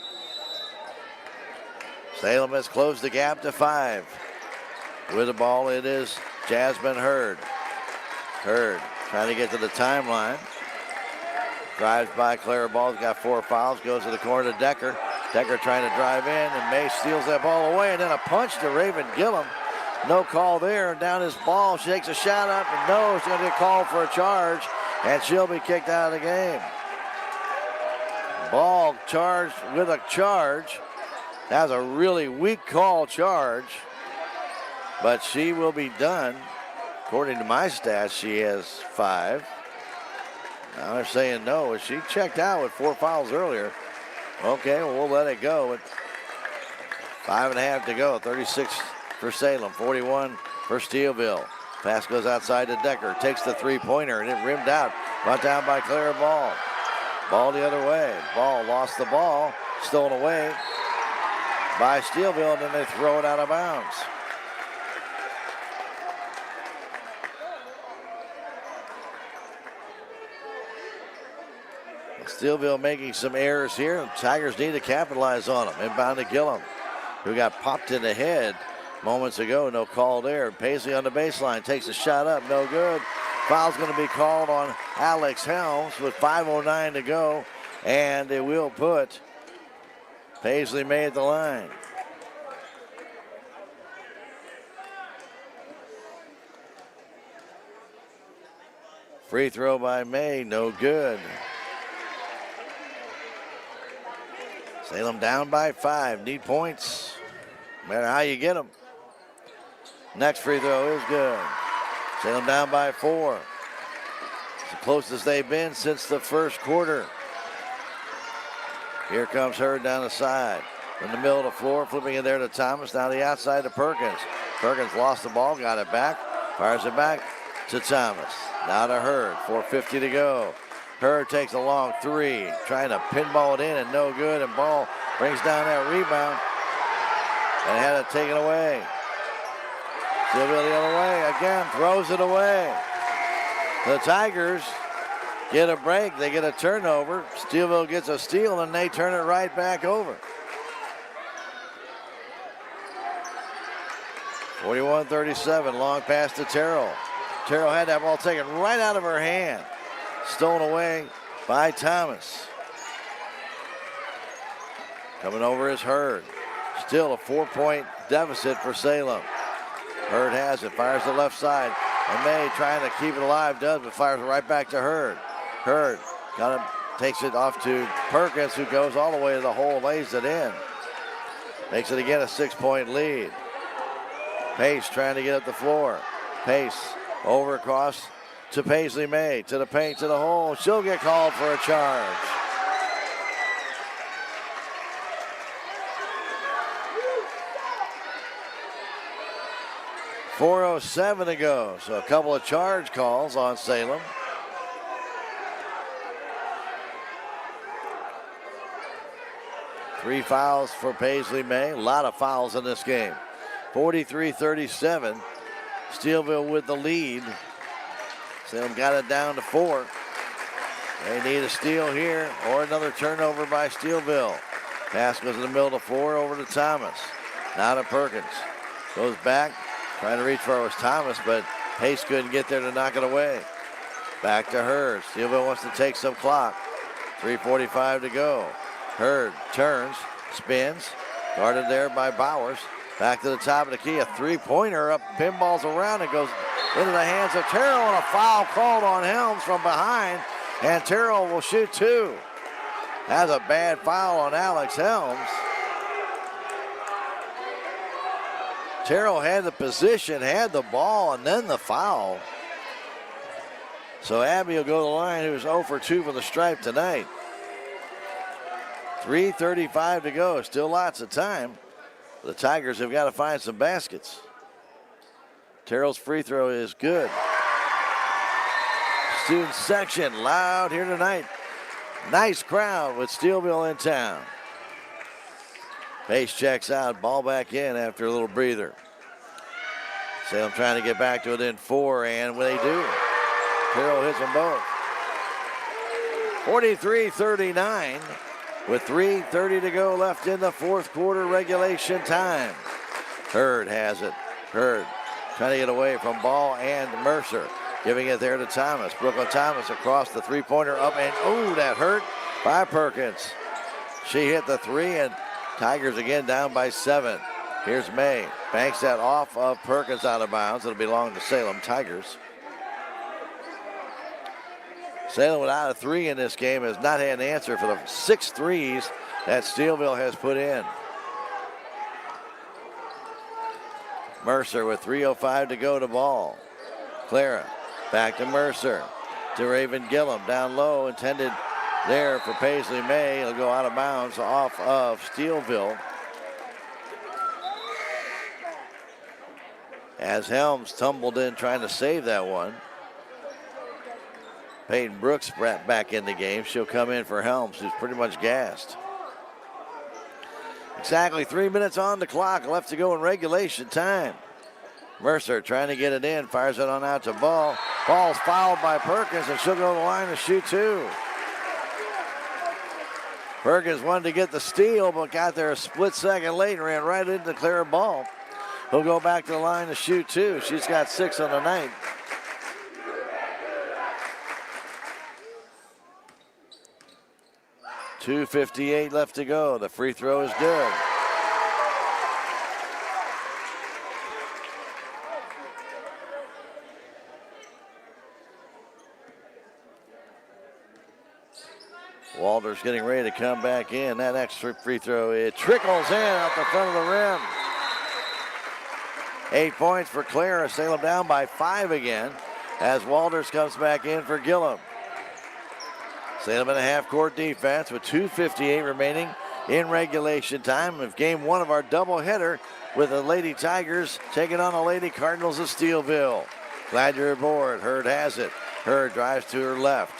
Salem has closed the gap to 5. With the ball, it is Jasmine Hurd. Hurd trying to get to the timeline. Drives by Clara Ball's got 4 fouls, goes to the corner to Decker. Decker trying to drive in, and May steals that ball away, and then a punch to Raven Gillum. No call there. Down his ball. She takes a shot up, and no, she's going to get called for a charge, and she'll be kicked out of the game. Ball charged with a charge. That was a really weak call charge, but she will be done. According to my stats, she has 5. Now they're saying no. She checked out with 4 fouls earlier. Okay, well, we'll let it go. With 5.5 to go. 36 for Salem, 41 for Steelville. Pass goes outside to Decker. Takes the three-pointer, and it rimmed out. Brought down by Clara Ball. Ball the other way. Ball lost the ball. Stolen away by Steelville, and then they throw it out of bounds. Steelville making some errors here. The Tigers need to capitalize on them. Inbound to Gillum, who got popped in the head moments ago. No call there. Paisley on the baseline takes a shot up. No good. Foul's going to be called on Alex Helms with 5:09 to go. And it will put Paisley May at the line. Free throw by May. No good. Salem down by 5. Need points. No matter how you get them. Next free throw is good. Salem down by 4. It's the closest they've been since the first quarter. Here comes Hurd down the side. In the middle of the floor, flipping it there to Thomas. Now the outside to Perkins. Perkins lost the ball, got it back. Fires it back to Thomas. Now to Hurd. 4:50 to go. Hurd takes a long 3, trying to pinball it in and no good, and Ball brings down that rebound and had it taken away. Steelville the other way, again, throws it away. The Tigers get a break, they get a turnover. Steelville gets a steal, and they turn it right back over. 41-37, long pass to Terrell. Terrell had that ball taken right out of her hand. Stolen away by Thomas. Coming over is Hurd. Still a 4-point deficit for Salem. Hurd has it, fires the left side. And May trying to keep it alive, does, but fires it right back to Hurd. Hurd takes it off to Perkins, who goes all the way to the hole, lays it in. Makes it again a 6-point lead. Pace trying to get up the floor. Pace over across to Paisley May, to the paint, to the hole. She'll get called for a charge. .407 to go, so a couple of charge calls on Salem. Three fouls for Paisley May. A lot of fouls in this game. 43-37. Steelville with the lead. Salem got it down to 4. They need a steal here or another turnover by Steelville. Pass goes in the middle of the floor over to Thomas. Now to Perkins. Goes back. Trying to reach for it was Thomas, but Pace couldn't get there to knock it away. Back to Hurd. Steelville wants to take some clock. 3:45 to go. Hurd turns, spins, guarded there by Bowers. Back to the top of the key, a three-pointer up, pinballs around, it goes into the hands of Terrell, and a foul called on Helms from behind, and Terrell will shoot 2. That's a bad foul on Alex Helms. Terrell had the position, had the ball, and then the foul. So Abby will go to the line, who's 0 for 2 from the stripe tonight. 3:35 to go, still lots of time. The Tigers have got to find some baskets. Terrell's free throw is good. Student section loud here tonight. Nice crowd with Steelville in town. Pace checks out. Ball back in after a little breather. Salem trying to get back to it in 4, and they do. Carroll hits them both. 43-39 with 3:30 to go left in the fourth quarter regulation time. Hurd has it. Hurd trying to get away from Ball and Mercer. Giving it there to Thomas. Brooklyn Thomas across the three-pointer up, and that hurt by Perkins. She hit the 3, and Tigers again down by 7. Here's May. Banks that off of Perkins out of bounds. It'll belong to Salem Tigers. Salem without a 3 in this game has not had an answer for the 6 threes that Steelville has put in. Mercer with 3:05 to go to ball. Clara back to Mercer. To Raven Gillum. Down low. Intended there for Paisley May. It'll go out of bounds off of Steelville. As Helms tumbled in trying to save that one. Peyton Brooks back in the game. She'll come in for Helms, who's pretty much gassed. Exactly 3 minutes on the clock left to go in regulation time. Mercer trying to get it in, fires it on out to Ball. Ball's fouled by Perkins, and she'll go to the line to shoot 2. Perkins wanted to get the steal, but got there a split second late and ran right into Clara Ball. He'll go back to the line to shoot 2. She's got 6 on the night. .258 left to go. The free throw is good. Walters getting ready to come back in. That extra free throw, it trickles in out the front of the rim. 8 points for Clara. Salem down by 5 again as Walters comes back in for Gillum. Salem in a half-court defense with 2:58 remaining in regulation time of game 1 of our doubleheader with the Lady Tigers taking on the Lady Cardinals of Steelville. Glad you're aboard. Hurd has it. Hurd drives to her left.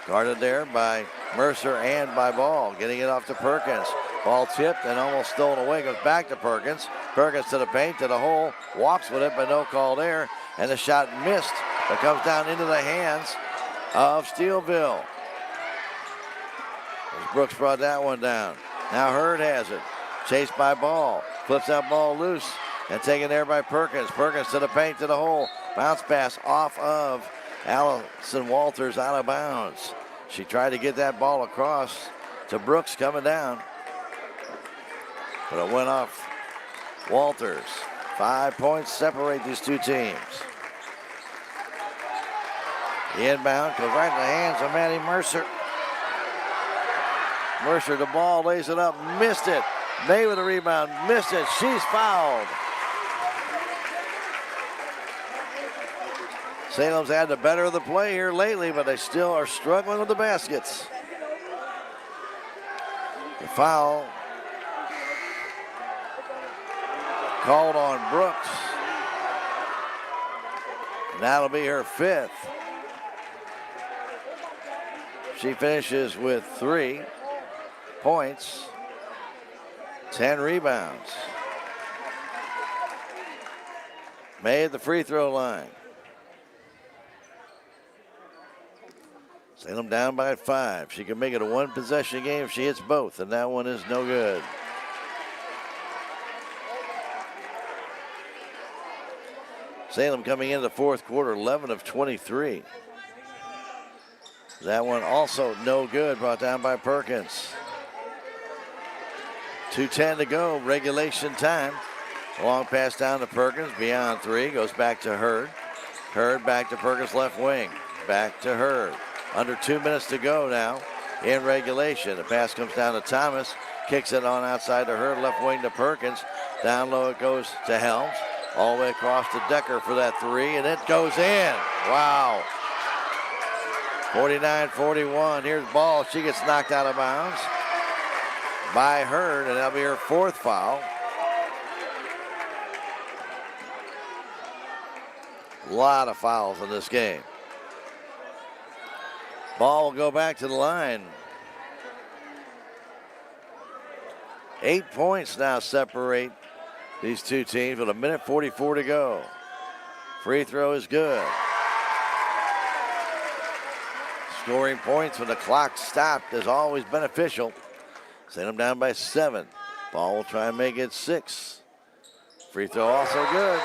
Guarded there by Mercer and by Ball. Getting it off to Perkins. Ball tipped and almost stolen away. Goes back to Perkins. Perkins to the paint, to the hole. Walks with it, but no call there. And the shot missed. It comes down into the hands of Steelville. Brooks brought that one down. Now Hurd has it. Chased by Ball. Flips that ball loose and taken there by Perkins. Perkins to the paint, to the hole. Bounce pass off of Allison Walters out of bounds. She tried to get that ball across to Brooks coming down. But it went off Walters. 5 points separate these two teams. The inbound goes right in the hands of Maddie Mercer. Mercer, the ball, lays it up, missed it. May with the rebound, missed it. She's fouled. Salem's had the better of the play here lately, but they still are struggling with the baskets. The foul called on Brooks. And that'll be her 5th. She finishes with 3 points, 10 rebounds. May at the free throw line. Salem down by 5. She can make it a 1-possession game if she hits both, and that one is no good. Salem coming into the fourth quarter, 11 of 23. That one also no good, brought down by Perkins. 2:10 to go, regulation time. Long pass down to Perkins, beyond 3, goes back to Hurd. Hurd back to Perkins, left wing. Back to Hurd. Under 2 minutes to go now in regulation. The pass comes down to Thomas, kicks it on outside to Hurd, left wing to Perkins. Down low it goes to Helms. All the way across to Decker for that 3, and it goes in. Wow. 49-41. Here's Ball. She gets knocked out of bounds by Hurd, and that'll be her 4th foul. A lot of fouls in this game. Ball will go back to the line. 8 points now separate these two teams with 1:44 to go. Free throw is good. Scoring points when the clock stopped is always beneficial. Salem down by 7. Ball will try and make it 6. Free throw also good.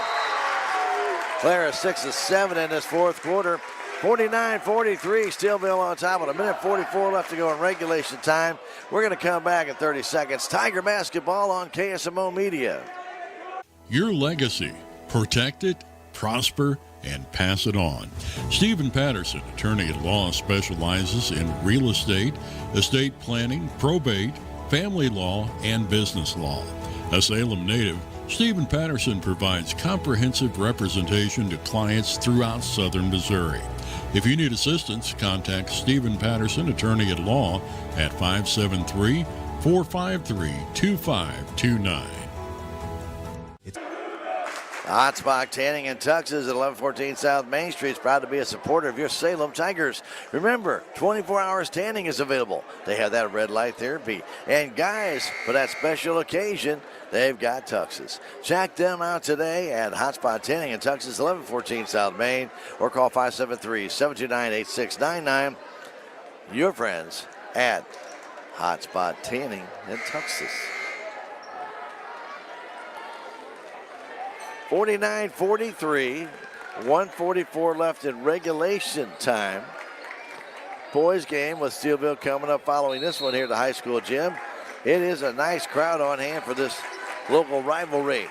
Clara 6 of 7 in this fourth quarter. 49-43, Steelville on top with 1:44 left to go in regulation time. We're going to come back in 30 seconds. Tiger basketball on KSMO Media. Your legacy. Protect it, prosper, and pass it on. Stephen Patterson, attorney at law, specializes in real estate planning, probate, family law, and business law. A Salem native, Stephen Patterson provides comprehensive representation to clients throughout southern Missouri. If you need assistance, contact Stephen Patterson, attorney at law, at 573-453-2529. Hotspot Tanning and Tuxes at 1114 South Main Street is proud to be a supporter of your Salem Tigers. Remember, 24 hours tanning is available. They have that red light therapy. And guys, for that special occasion, they've got Tuxes. Check them out today at Hotspot Tanning and Tuxes, 1114 South Main, or call 573-729-8699. Your friends at Hotspot Tanning and Tuxes. 49-43, 1:44 left in regulation time. Boys game with Steelville coming up following this one here at the high school gym. It is a nice crowd on hand for this local rivalry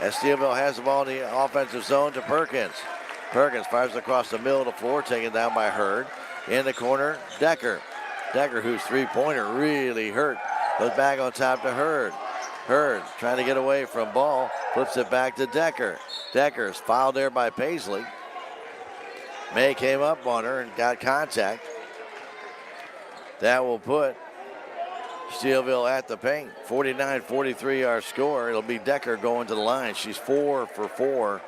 as Steelville has the ball in the offensive zone to Perkins. Perkins fires across the middle of the floor, taken down by Hurd. In the corner, Decker. Decker, whose three-pointer really hurt, goes back on top to Hurd. Hurd trying to get away from ball, flips it back to Decker. Decker's fouled there by Paisley. May came up on her and got contact. That will put Steelville at the paint. 49-43 our score. It'll be Decker going to the line. She's 4 for 4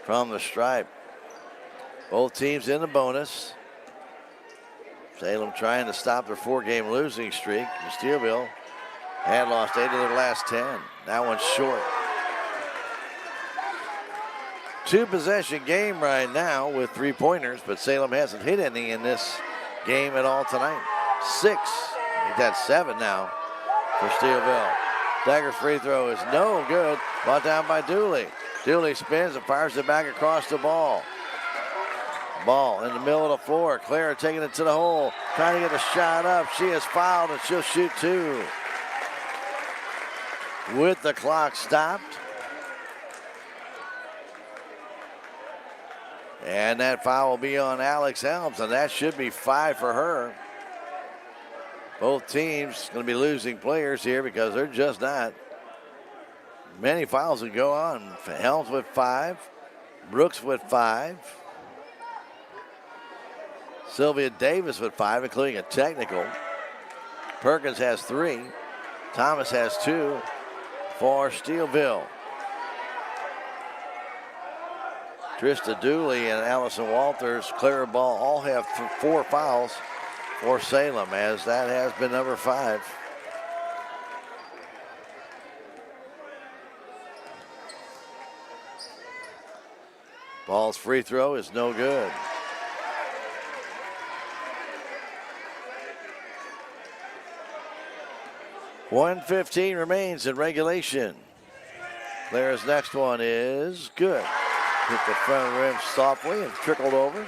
from the stripe. Both teams in the bonus. Salem trying to stop their 4-game losing streak. Steelville had lost 8 of their last 10. That one's short. 2-possession game right now with 3-pointers, but Salem hasn't hit any in this game at all tonight. 6. I think that's 7 now for Steelville. Dagger's free throw is no good. Brought down by Dooley. Dooley spins and fires it back across the ball. Ball in the middle of the floor. Clara taking it to the hole. Trying to get the shot up. She is fouled and she'll shoot 2. With the clock stopped. And that foul will be on Alex Helms, and that should be 5 for her. Both teams going to be losing players here because they're just not. Many fouls would go on. Helms with 5. Brooks with 5. Sylvia Davis with 5, including a technical. Perkins has 3. Thomas has 2 for Steelville. Trista Dooley and Allison Walters, Clara Ball all have 4 fouls for Salem, as that has been number 5. Ball's free throw is no good. .115 remains in regulation. Clara's next one is good. Hit the front rim softly and trickled over.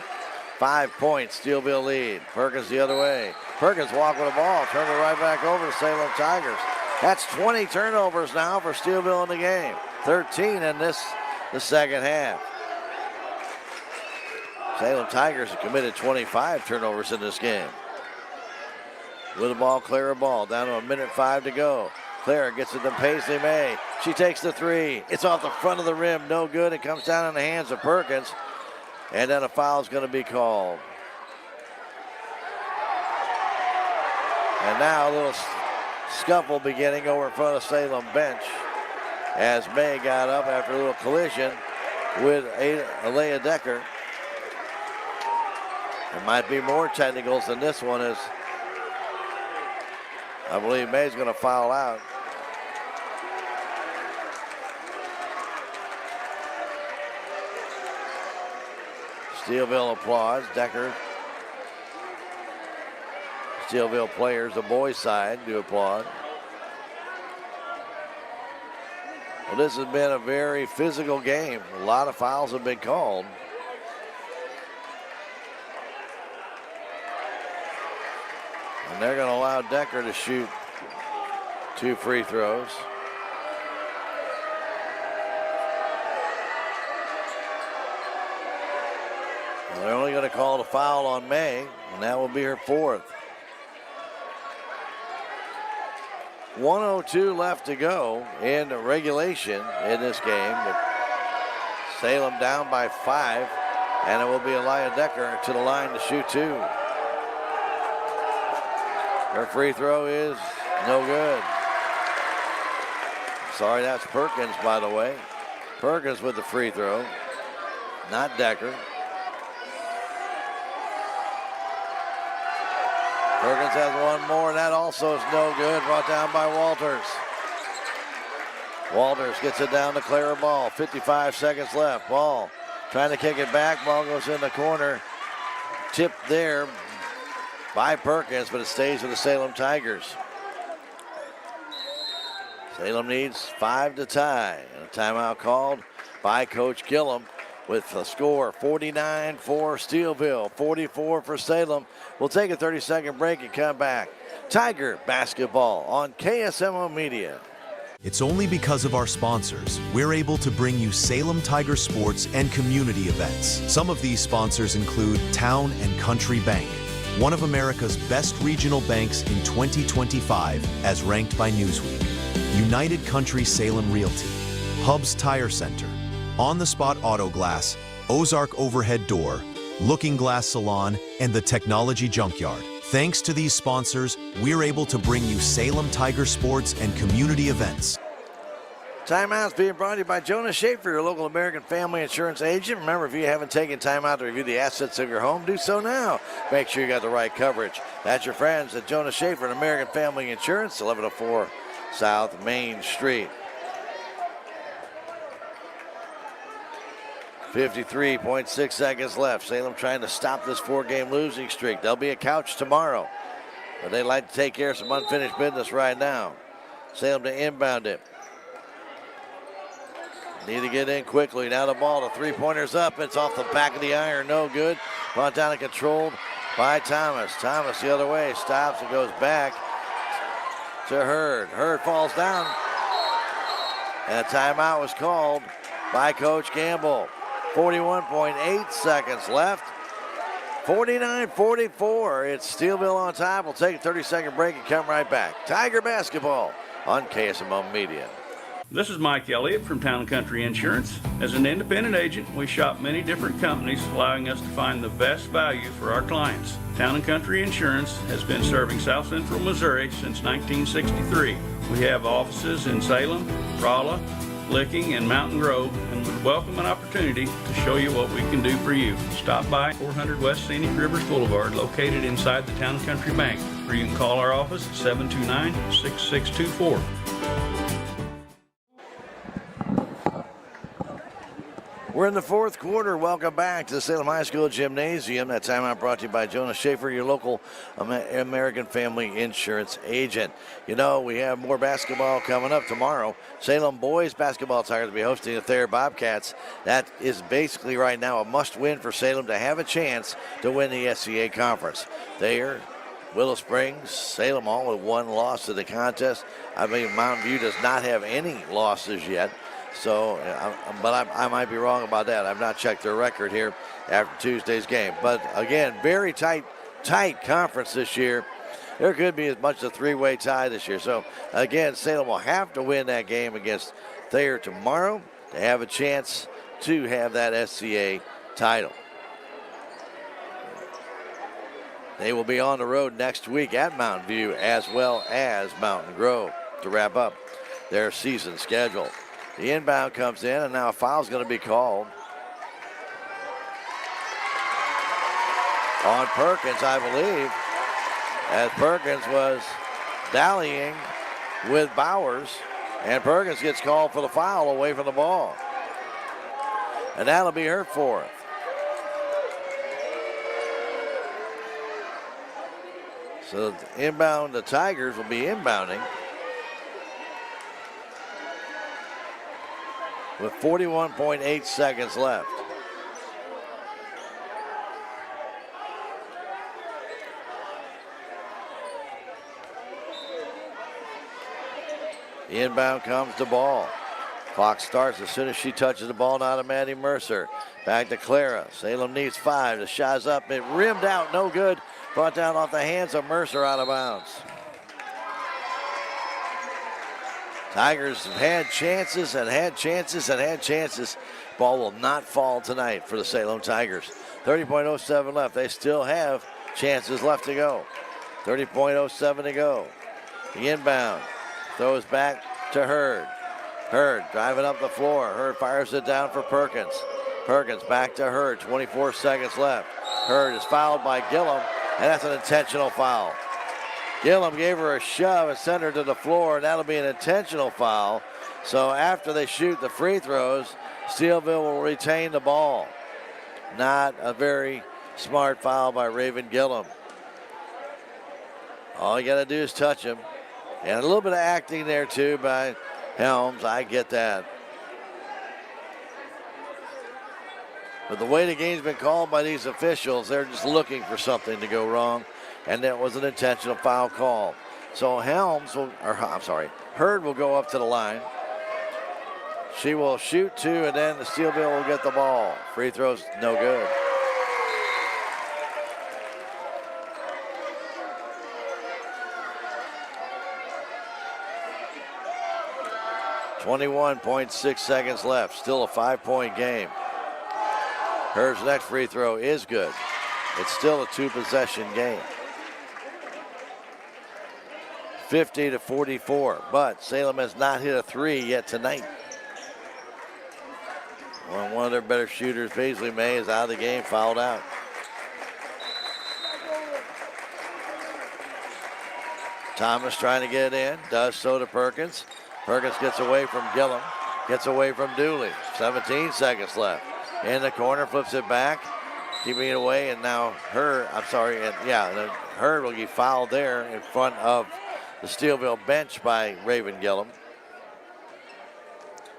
5 points, Steelville lead. Perkins the other way. Perkins walking the ball, turned it right back over to Salem Tigers. That's 20 turnovers now for Steelville in the game. 13 in the second half. Salem Tigers have committed 25 turnovers in this game. With the ball, Clara Ball, down to 1:05 to go. Clara gets it to Paisley May. She takes the 3. It's off the front of the rim, no good. It comes down in the hands of Perkins. And then a foul is going to be called. And now a little scuffle beginning over in front of Salem bench as May got up after a little collision with Alea Decker. There might be more technicals than this one, as I believe May's going to foul out. Steelville applauds. Decker. Steelville players, the boys' side, do applaud. Well, this has been a very physical game. A lot of fouls have been called. And they're going to allow Decker to shoot 2 free throws. Well, they're only going to call a foul on May, and that will be her 4th. 1:02 left to go in regulation in this game. Salem down by 5, and it will be Elia Decker to the line to shoot 2. Her free throw is no good. Sorry, that's Perkins, by the way. Perkins with the free throw, not Decker. Perkins has one more, and that also is no good. Brought down by Walters. Walters gets it down to Clara Ball. 55 seconds left. Ball trying to kick it back. Ball goes in the corner. Tipped there by Perkins, but it stays with the Salem Tigers. Salem needs 5 to tie. And a timeout called by Coach Gillum with the score 49 for Steelville, 44 for Salem. We'll take a 30-second break and come back. Tiger basketball on KSMO Media. It's only because of our sponsors we're able to bring you Salem Tiger sports and community events. Some of these sponsors include Town and Country Bank, one of America's best regional banks in 2025 as ranked by Newsweek. United Country Salem Realty, Hub's Tire Center, On the Spot Auto Glass, Ozark Overhead Door, Looking Glass Salon, and the Technology Junkyard. Thanks to these sponsors, we're able to bring you Salem Tiger sports and community events. Timeouts being brought to you by Jonas Schaefer, your local American Family Insurance agent. Remember, if you haven't taken time out to review the assets of your home, do so now. Make sure you got the right coverage. That's your friends at Jonas Schaefer and American Family Insurance, 1104 South Main Street. 53.6 seconds left. Salem trying to stop this 4-game losing streak. There'll be a couch tomorrow, but they like to take care of some unfinished business right now. Salem to inbound it. Need to get in quickly. Now the ball, the 3-pointer's up. It's off the back of the iron, no good. Brought down and controlled by Thomas. Thomas the other way, stops and goes back to Hurd. Hurd falls down, and a timeout was called by Coach Gamble. 41.8 seconds left. 49-44. It's Steelville on top. We'll take a 30-second break and come right back. Tiger basketball on KSMO Media. This is Mike Elliott from Town & Country Insurance. As an independent agent, we shop many different companies, allowing us to find the best value for our clients. Town & Country Insurance has been serving South Central Missouri since 1963. We have offices in Salem, Rolla, Licking, and Mountain Grove, and would welcome an opportunity to show you what we can do for you. Stop by 400 West Scenic Rivers Boulevard, located inside the Town & Country Bank, or you can call our office at 729-6624. We're in the 4th quarter. Welcome back to the Salem High School Gymnasium. That timeout brought to you by Jonas Schaefer, your local American Family Insurance agent. You know, we have more basketball coming up tomorrow. Salem boys basketball Tigers will be hosting the Thayer Bobcats. That is basically right now a must-win for Salem to have a chance to win the SCA Conference. Thayer, Willow Springs, Salem all with 1 loss to the contest. I mean, Mountain View does not have any losses yet. So, but I might be wrong about that. I've not checked their record here after Tuesday's game. But again, very tight conference this year. There could be as much as a 3-way tie this year. So again, Salem will have to win that game against Thayer tomorrow to have a chance to have that SCA title. They will be on the road next week at Mountain View as well as Mountain Grove to wrap up their season schedule. The inbound comes in, and now a foul is going to be called on Perkins, I believe, as Perkins was dallying with Bowers, and Perkins gets called for the foul away from the ball. And that'll be her 4th. So inbound, the Tigers will be inbounding with 41.8 seconds left. The inbound comes to Ball. Clock starts as soon as she touches the ball now to Maddie Mercer. Back to Clara. Salem needs 5. The shot's up. It rimmed out. No good. Brought down off the hands of Mercer out of bounds. Tigers have had chances and had chances and had chances. Ball will not fall tonight for the Salem Tigers. 30.07 left. They still have chances left to go. 30.07 to go. The inbound. Throws back to Hurd. Hurd driving up the floor. Hurd fires it down for Perkins. Perkins back to Hurd. 24 seconds left. Hurd is fouled by Gillum, and that's an intentional foul. Gillum gave her a shove and sent her to the floor, and that'll be an intentional foul. So after they shoot the free throws, Steelville will retain the ball. Not a very smart foul by Raven Gillum. All you got to do is touch him. And a little bit of acting there, too, by Helms. I get that. But the way the game's been called by these officials, they're just looking for something to go wrong. And that was an intentional foul call. So Hurd will go up to the line. She will shoot 2, and then the Steelville will get the ball. Free throws, no good. .6 seconds left. Still a 5-point game. Hurd's next free throw is good. It's still a 2-possession game. 50-44, but Salem has not hit a 3 yet tonight. One of their better shooters, Paisley May, is out of the game, fouled out. Thomas trying to get in, does so to Perkins. Perkins gets away from Gillum, gets away from Dooley. 17 seconds left. In the corner, flips it back, keeping it away, and now Hurd will get fouled there in front of the Steelville bench by Raven Gillum.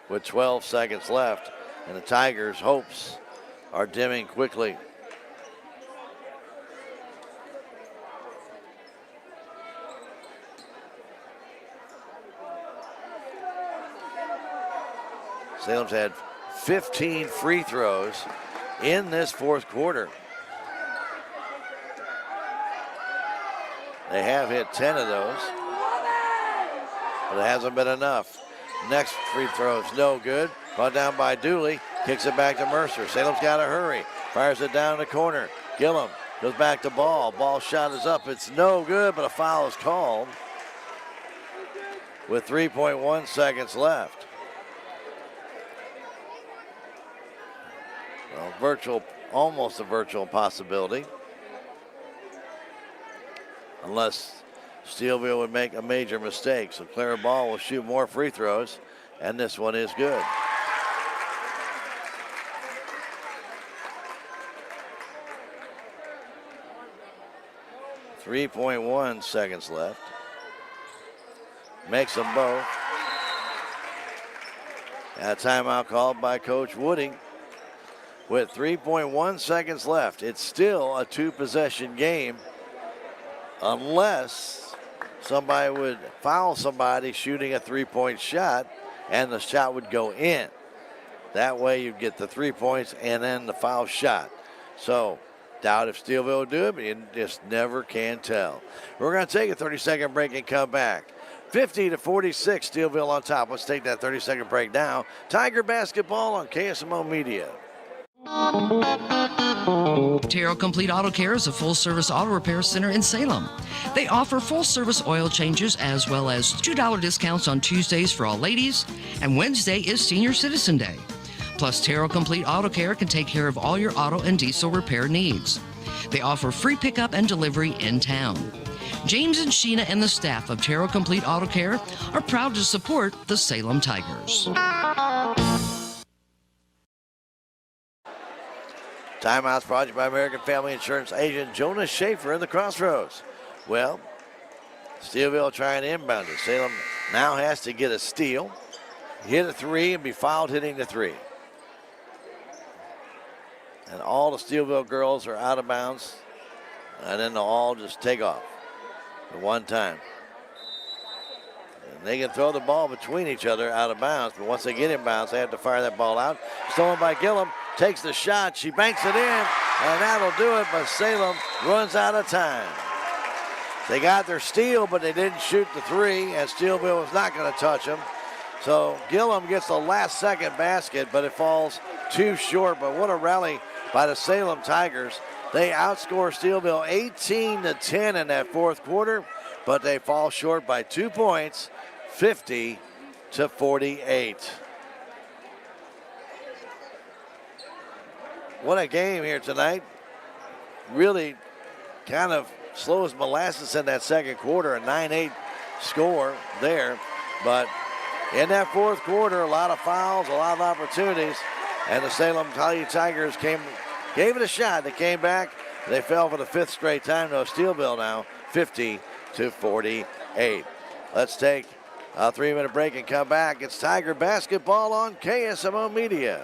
With 12 seconds left, and the Tigers' hopes are dimming quickly. Salem's had 15 free throws in this fourth quarter. They have hit 10 of those, but it hasn't been enough. Next free throw is no good. Brought down by Dooley, kicks it back to Mercer. Salem's got to hurry, fires it down the corner. Gillum goes back to Ball. Ball shot is up, it's no good, but a foul is called with 3.1 seconds left. Well, almost a virtual possibility. Unless Steelville would make a major mistake. So Clara Ball will shoot more free throws, and this one is good. .1 seconds left. Makes them both. And a timeout called by Coach Wooding. With 3.1 seconds left, it's still a 2-possession game unless somebody would foul somebody shooting a 3-point shot and the shot would go in. That way you'd get the 3 points and then the foul shot. So doubt if Steelville will do it, but you just never can tell. We're going to take a 30-second break and come back. 50-46, Steelville on top. Let's take that 30-second break now. Tiger basketball on KSMO Media. Terrell Complete Auto Care is a full-service auto repair center in Salem. They offer full-service oil changes as well as $2 discounts on Tuesdays for all ladies, and Wednesday is Senior Citizen Day. Plus, Terrell Complete Auto Care can take care of all your auto and diesel repair needs. They offer free pickup and delivery in town. James and Sheena and the staff of Terrell Complete Auto Care are proud to support the Salem Tigers. Timeouts brought to you by American Family Insurance agent Jonas Schaefer in the Crossroads. Well, Steelville trying to inbound it. Salem now has to get a steal, hit a three, and be fouled hitting the three. And all the Steelville girls are out of bounds, and then they'll all just take off at one time. And they can throw the ball between each other out of bounds, but once they get in bounds, they have to fire that ball out. Stolen by Gillum, takes the shot, she banks it in, and that'll do it, but Salem runs out of time. They got their steal, but they didn't shoot the three, and Steelville was not going to touch them. So Gillum gets the last second basket, but it falls too short. But what a rally by the Salem Tigers. They outscore Steelville 18-10 in that fourth quarter, but they fall short by 2 points, 50-48. What a game here tonight. Really kind of slow as molasses in that second quarter, a 9-8 score there. But in that fourth quarter, a lot of fouls, a lot of opportunities, and the Salem Tigers gave it a shot. They came back. They fell for the fifth straight time. No, Steelville now 50-48. Let's take a 3-minute break and come back. It's Tiger basketball on KSMO Media.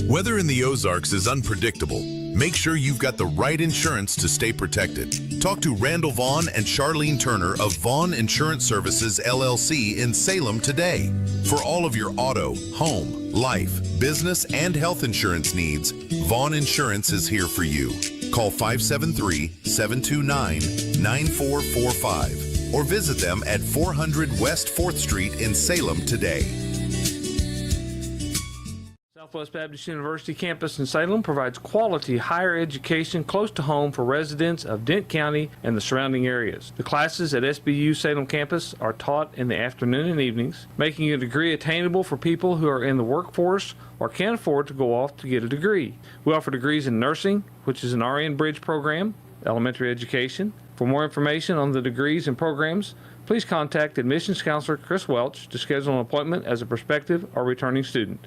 Weather in the Ozarks is unpredictable. Make sure you've got the right insurance to stay protected. Talk to Randall Vaughn and Charlene Turner of Vaughn Insurance Services, LLC in Salem today. For all of your auto, home, life, business, and health insurance needs, Vaughn Insurance is here for you. Call 573-729-9445 or visit them at 400 West 4th Street in Salem today. Southwest Baptist University campus in Salem provides quality higher education close to home for residents of Dent County and the surrounding areas. The classes at SBU Salem campus are taught in the afternoon and evenings, making a degree attainable for people who are in the workforce or can't afford to go off to get a degree. We offer degrees in nursing, which is an RN Bridge program, elementary education. For more information on the degrees and programs, please contact admissions counselor Chris Welch to schedule an appointment as a prospective or returning student.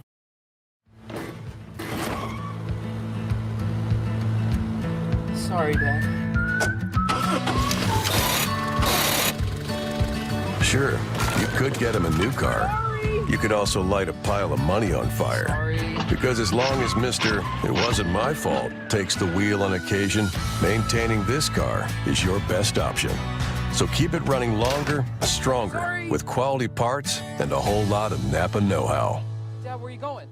Sorry, Dad. Sure, you could get him a new car. You could also light a pile of money on fire. Because as long as Mr. It wasn't my fault takes the wheel on occasion, maintaining this car is your best option. So keep it running longer, stronger, with quality parts and a whole lot of Napa know-how. Dad, where are you going?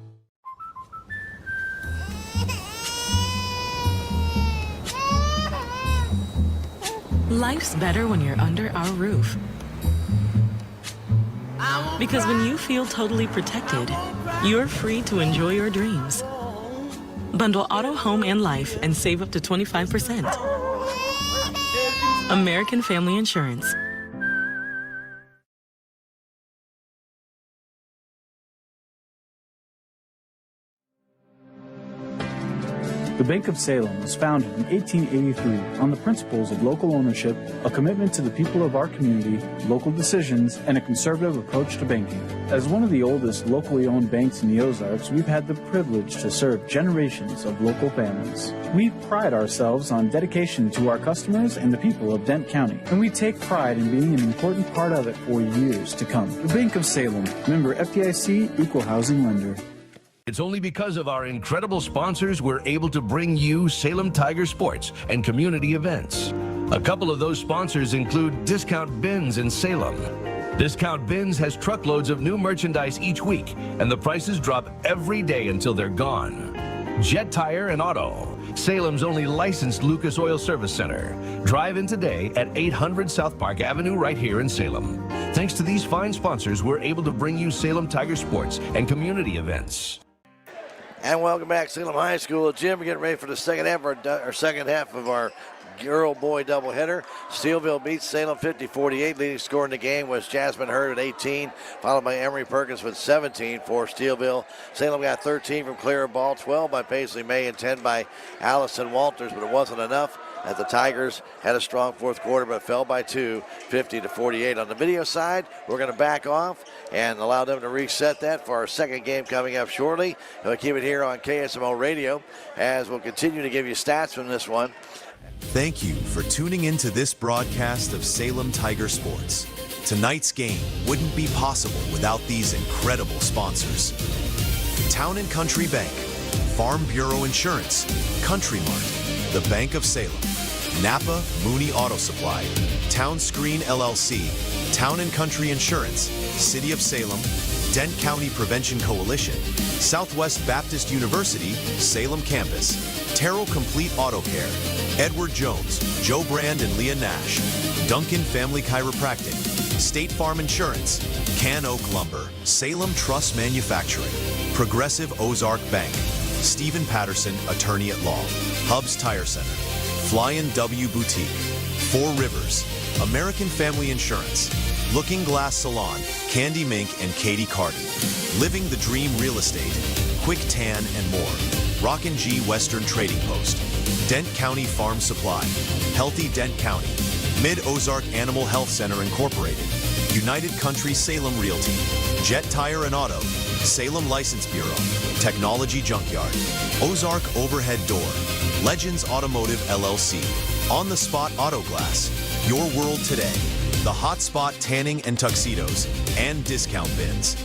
Life's better when you're under our roof. Because when you feel totally protected, you're free to enjoy your dreams. Bundle auto, home, and life and save up to 25%. American Family Insurance. The Bank of Salem was founded in 1883 on the principles of local ownership, a commitment to the people of our community, local decisions, and a conservative approach to banking. As one of the oldest locally owned banks in the Ozarks, we've had the privilege to serve generations of local families. We pride ourselves on dedication to our customers and the people of Dent County, and we take pride in being an important part of it for years to come. The Bank of Salem, member FDIC, equal housing lender. It's only because of our incredible sponsors we're able to bring you Salem Tiger sports and community events. A couple of those sponsors include Discount Bins in Salem. Discount Bins has truckloads of new merchandise each week, and the prices drop every day until they're gone. Jet Tire and Auto, Salem's only licensed Lucas Oil Service Center. Drive in today at 800 South Park Avenue right here in Salem. Thanks to these fine sponsors, we're able to bring you Salem Tiger sports and community events. And welcome back, Salem High School. Jim, we're getting ready for the second half of our girl-boy doubleheader. Steelville beats Salem 50-48. Leading scorer in the game was Jasmine Hurd at 18, followed by Emery Perkins with 17 for Steelville. Salem got 13 from Clara Ball, 12 by Paisley May, and 10 by Allison Walters, but it wasn't enough. as the Tigers had a strong fourth quarter but fell by 2, 50-48. On the video side, we're going to back off and allow them to reset that for our second game coming up shortly. We'll keep it here on KSMO Radio as we'll continue to give you stats from this one. Thank you for tuning into this broadcast of Salem Tiger Sports. Tonight's game wouldn't be possible without these incredible sponsors. Town & Country Bank, Farm Bureau Insurance, Country Mart, the Bank of Salem, Napa Mooney Auto Supply, Town Screen LLC, Town & Country Insurance, City of Salem, Dent County Prevention Coalition, Southwest Baptist University, Salem Campus, Terrell Complete Auto Care, Edward Jones, Joe Brand and Leah Nash, Duncan Family Chiropractic, State Farm Insurance, Can Oak Lumber, Salem Truss Manufacturing, Progressive Ozark Bank, Stephen Patterson, Attorney at Law, Hubs Tire Center, Flying W Boutique, Four Rivers, American Family Insurance, Looking Glass Salon, Candy Mink and Katie Carden, Living the Dream Real Estate, Quick Tan and more, Rockin' G Western Trading Post, Dent County Farm Supply, Healthy Dent County, Mid-Ozark Animal Health Center Incorporated, United Country Salem Realty, Jet Tire and Auto, Salem License Bureau, Technology Junkyard, Ozark Overhead Door, Legends Automotive LLC, On the Spot Auto Glass, Your World Today, The Hot Spot Tanning and Tuxedos, and Discount Bins.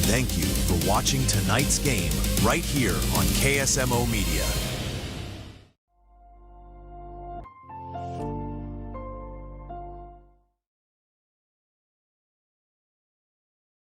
Thank you for watching tonight's game right here on KSMO Media.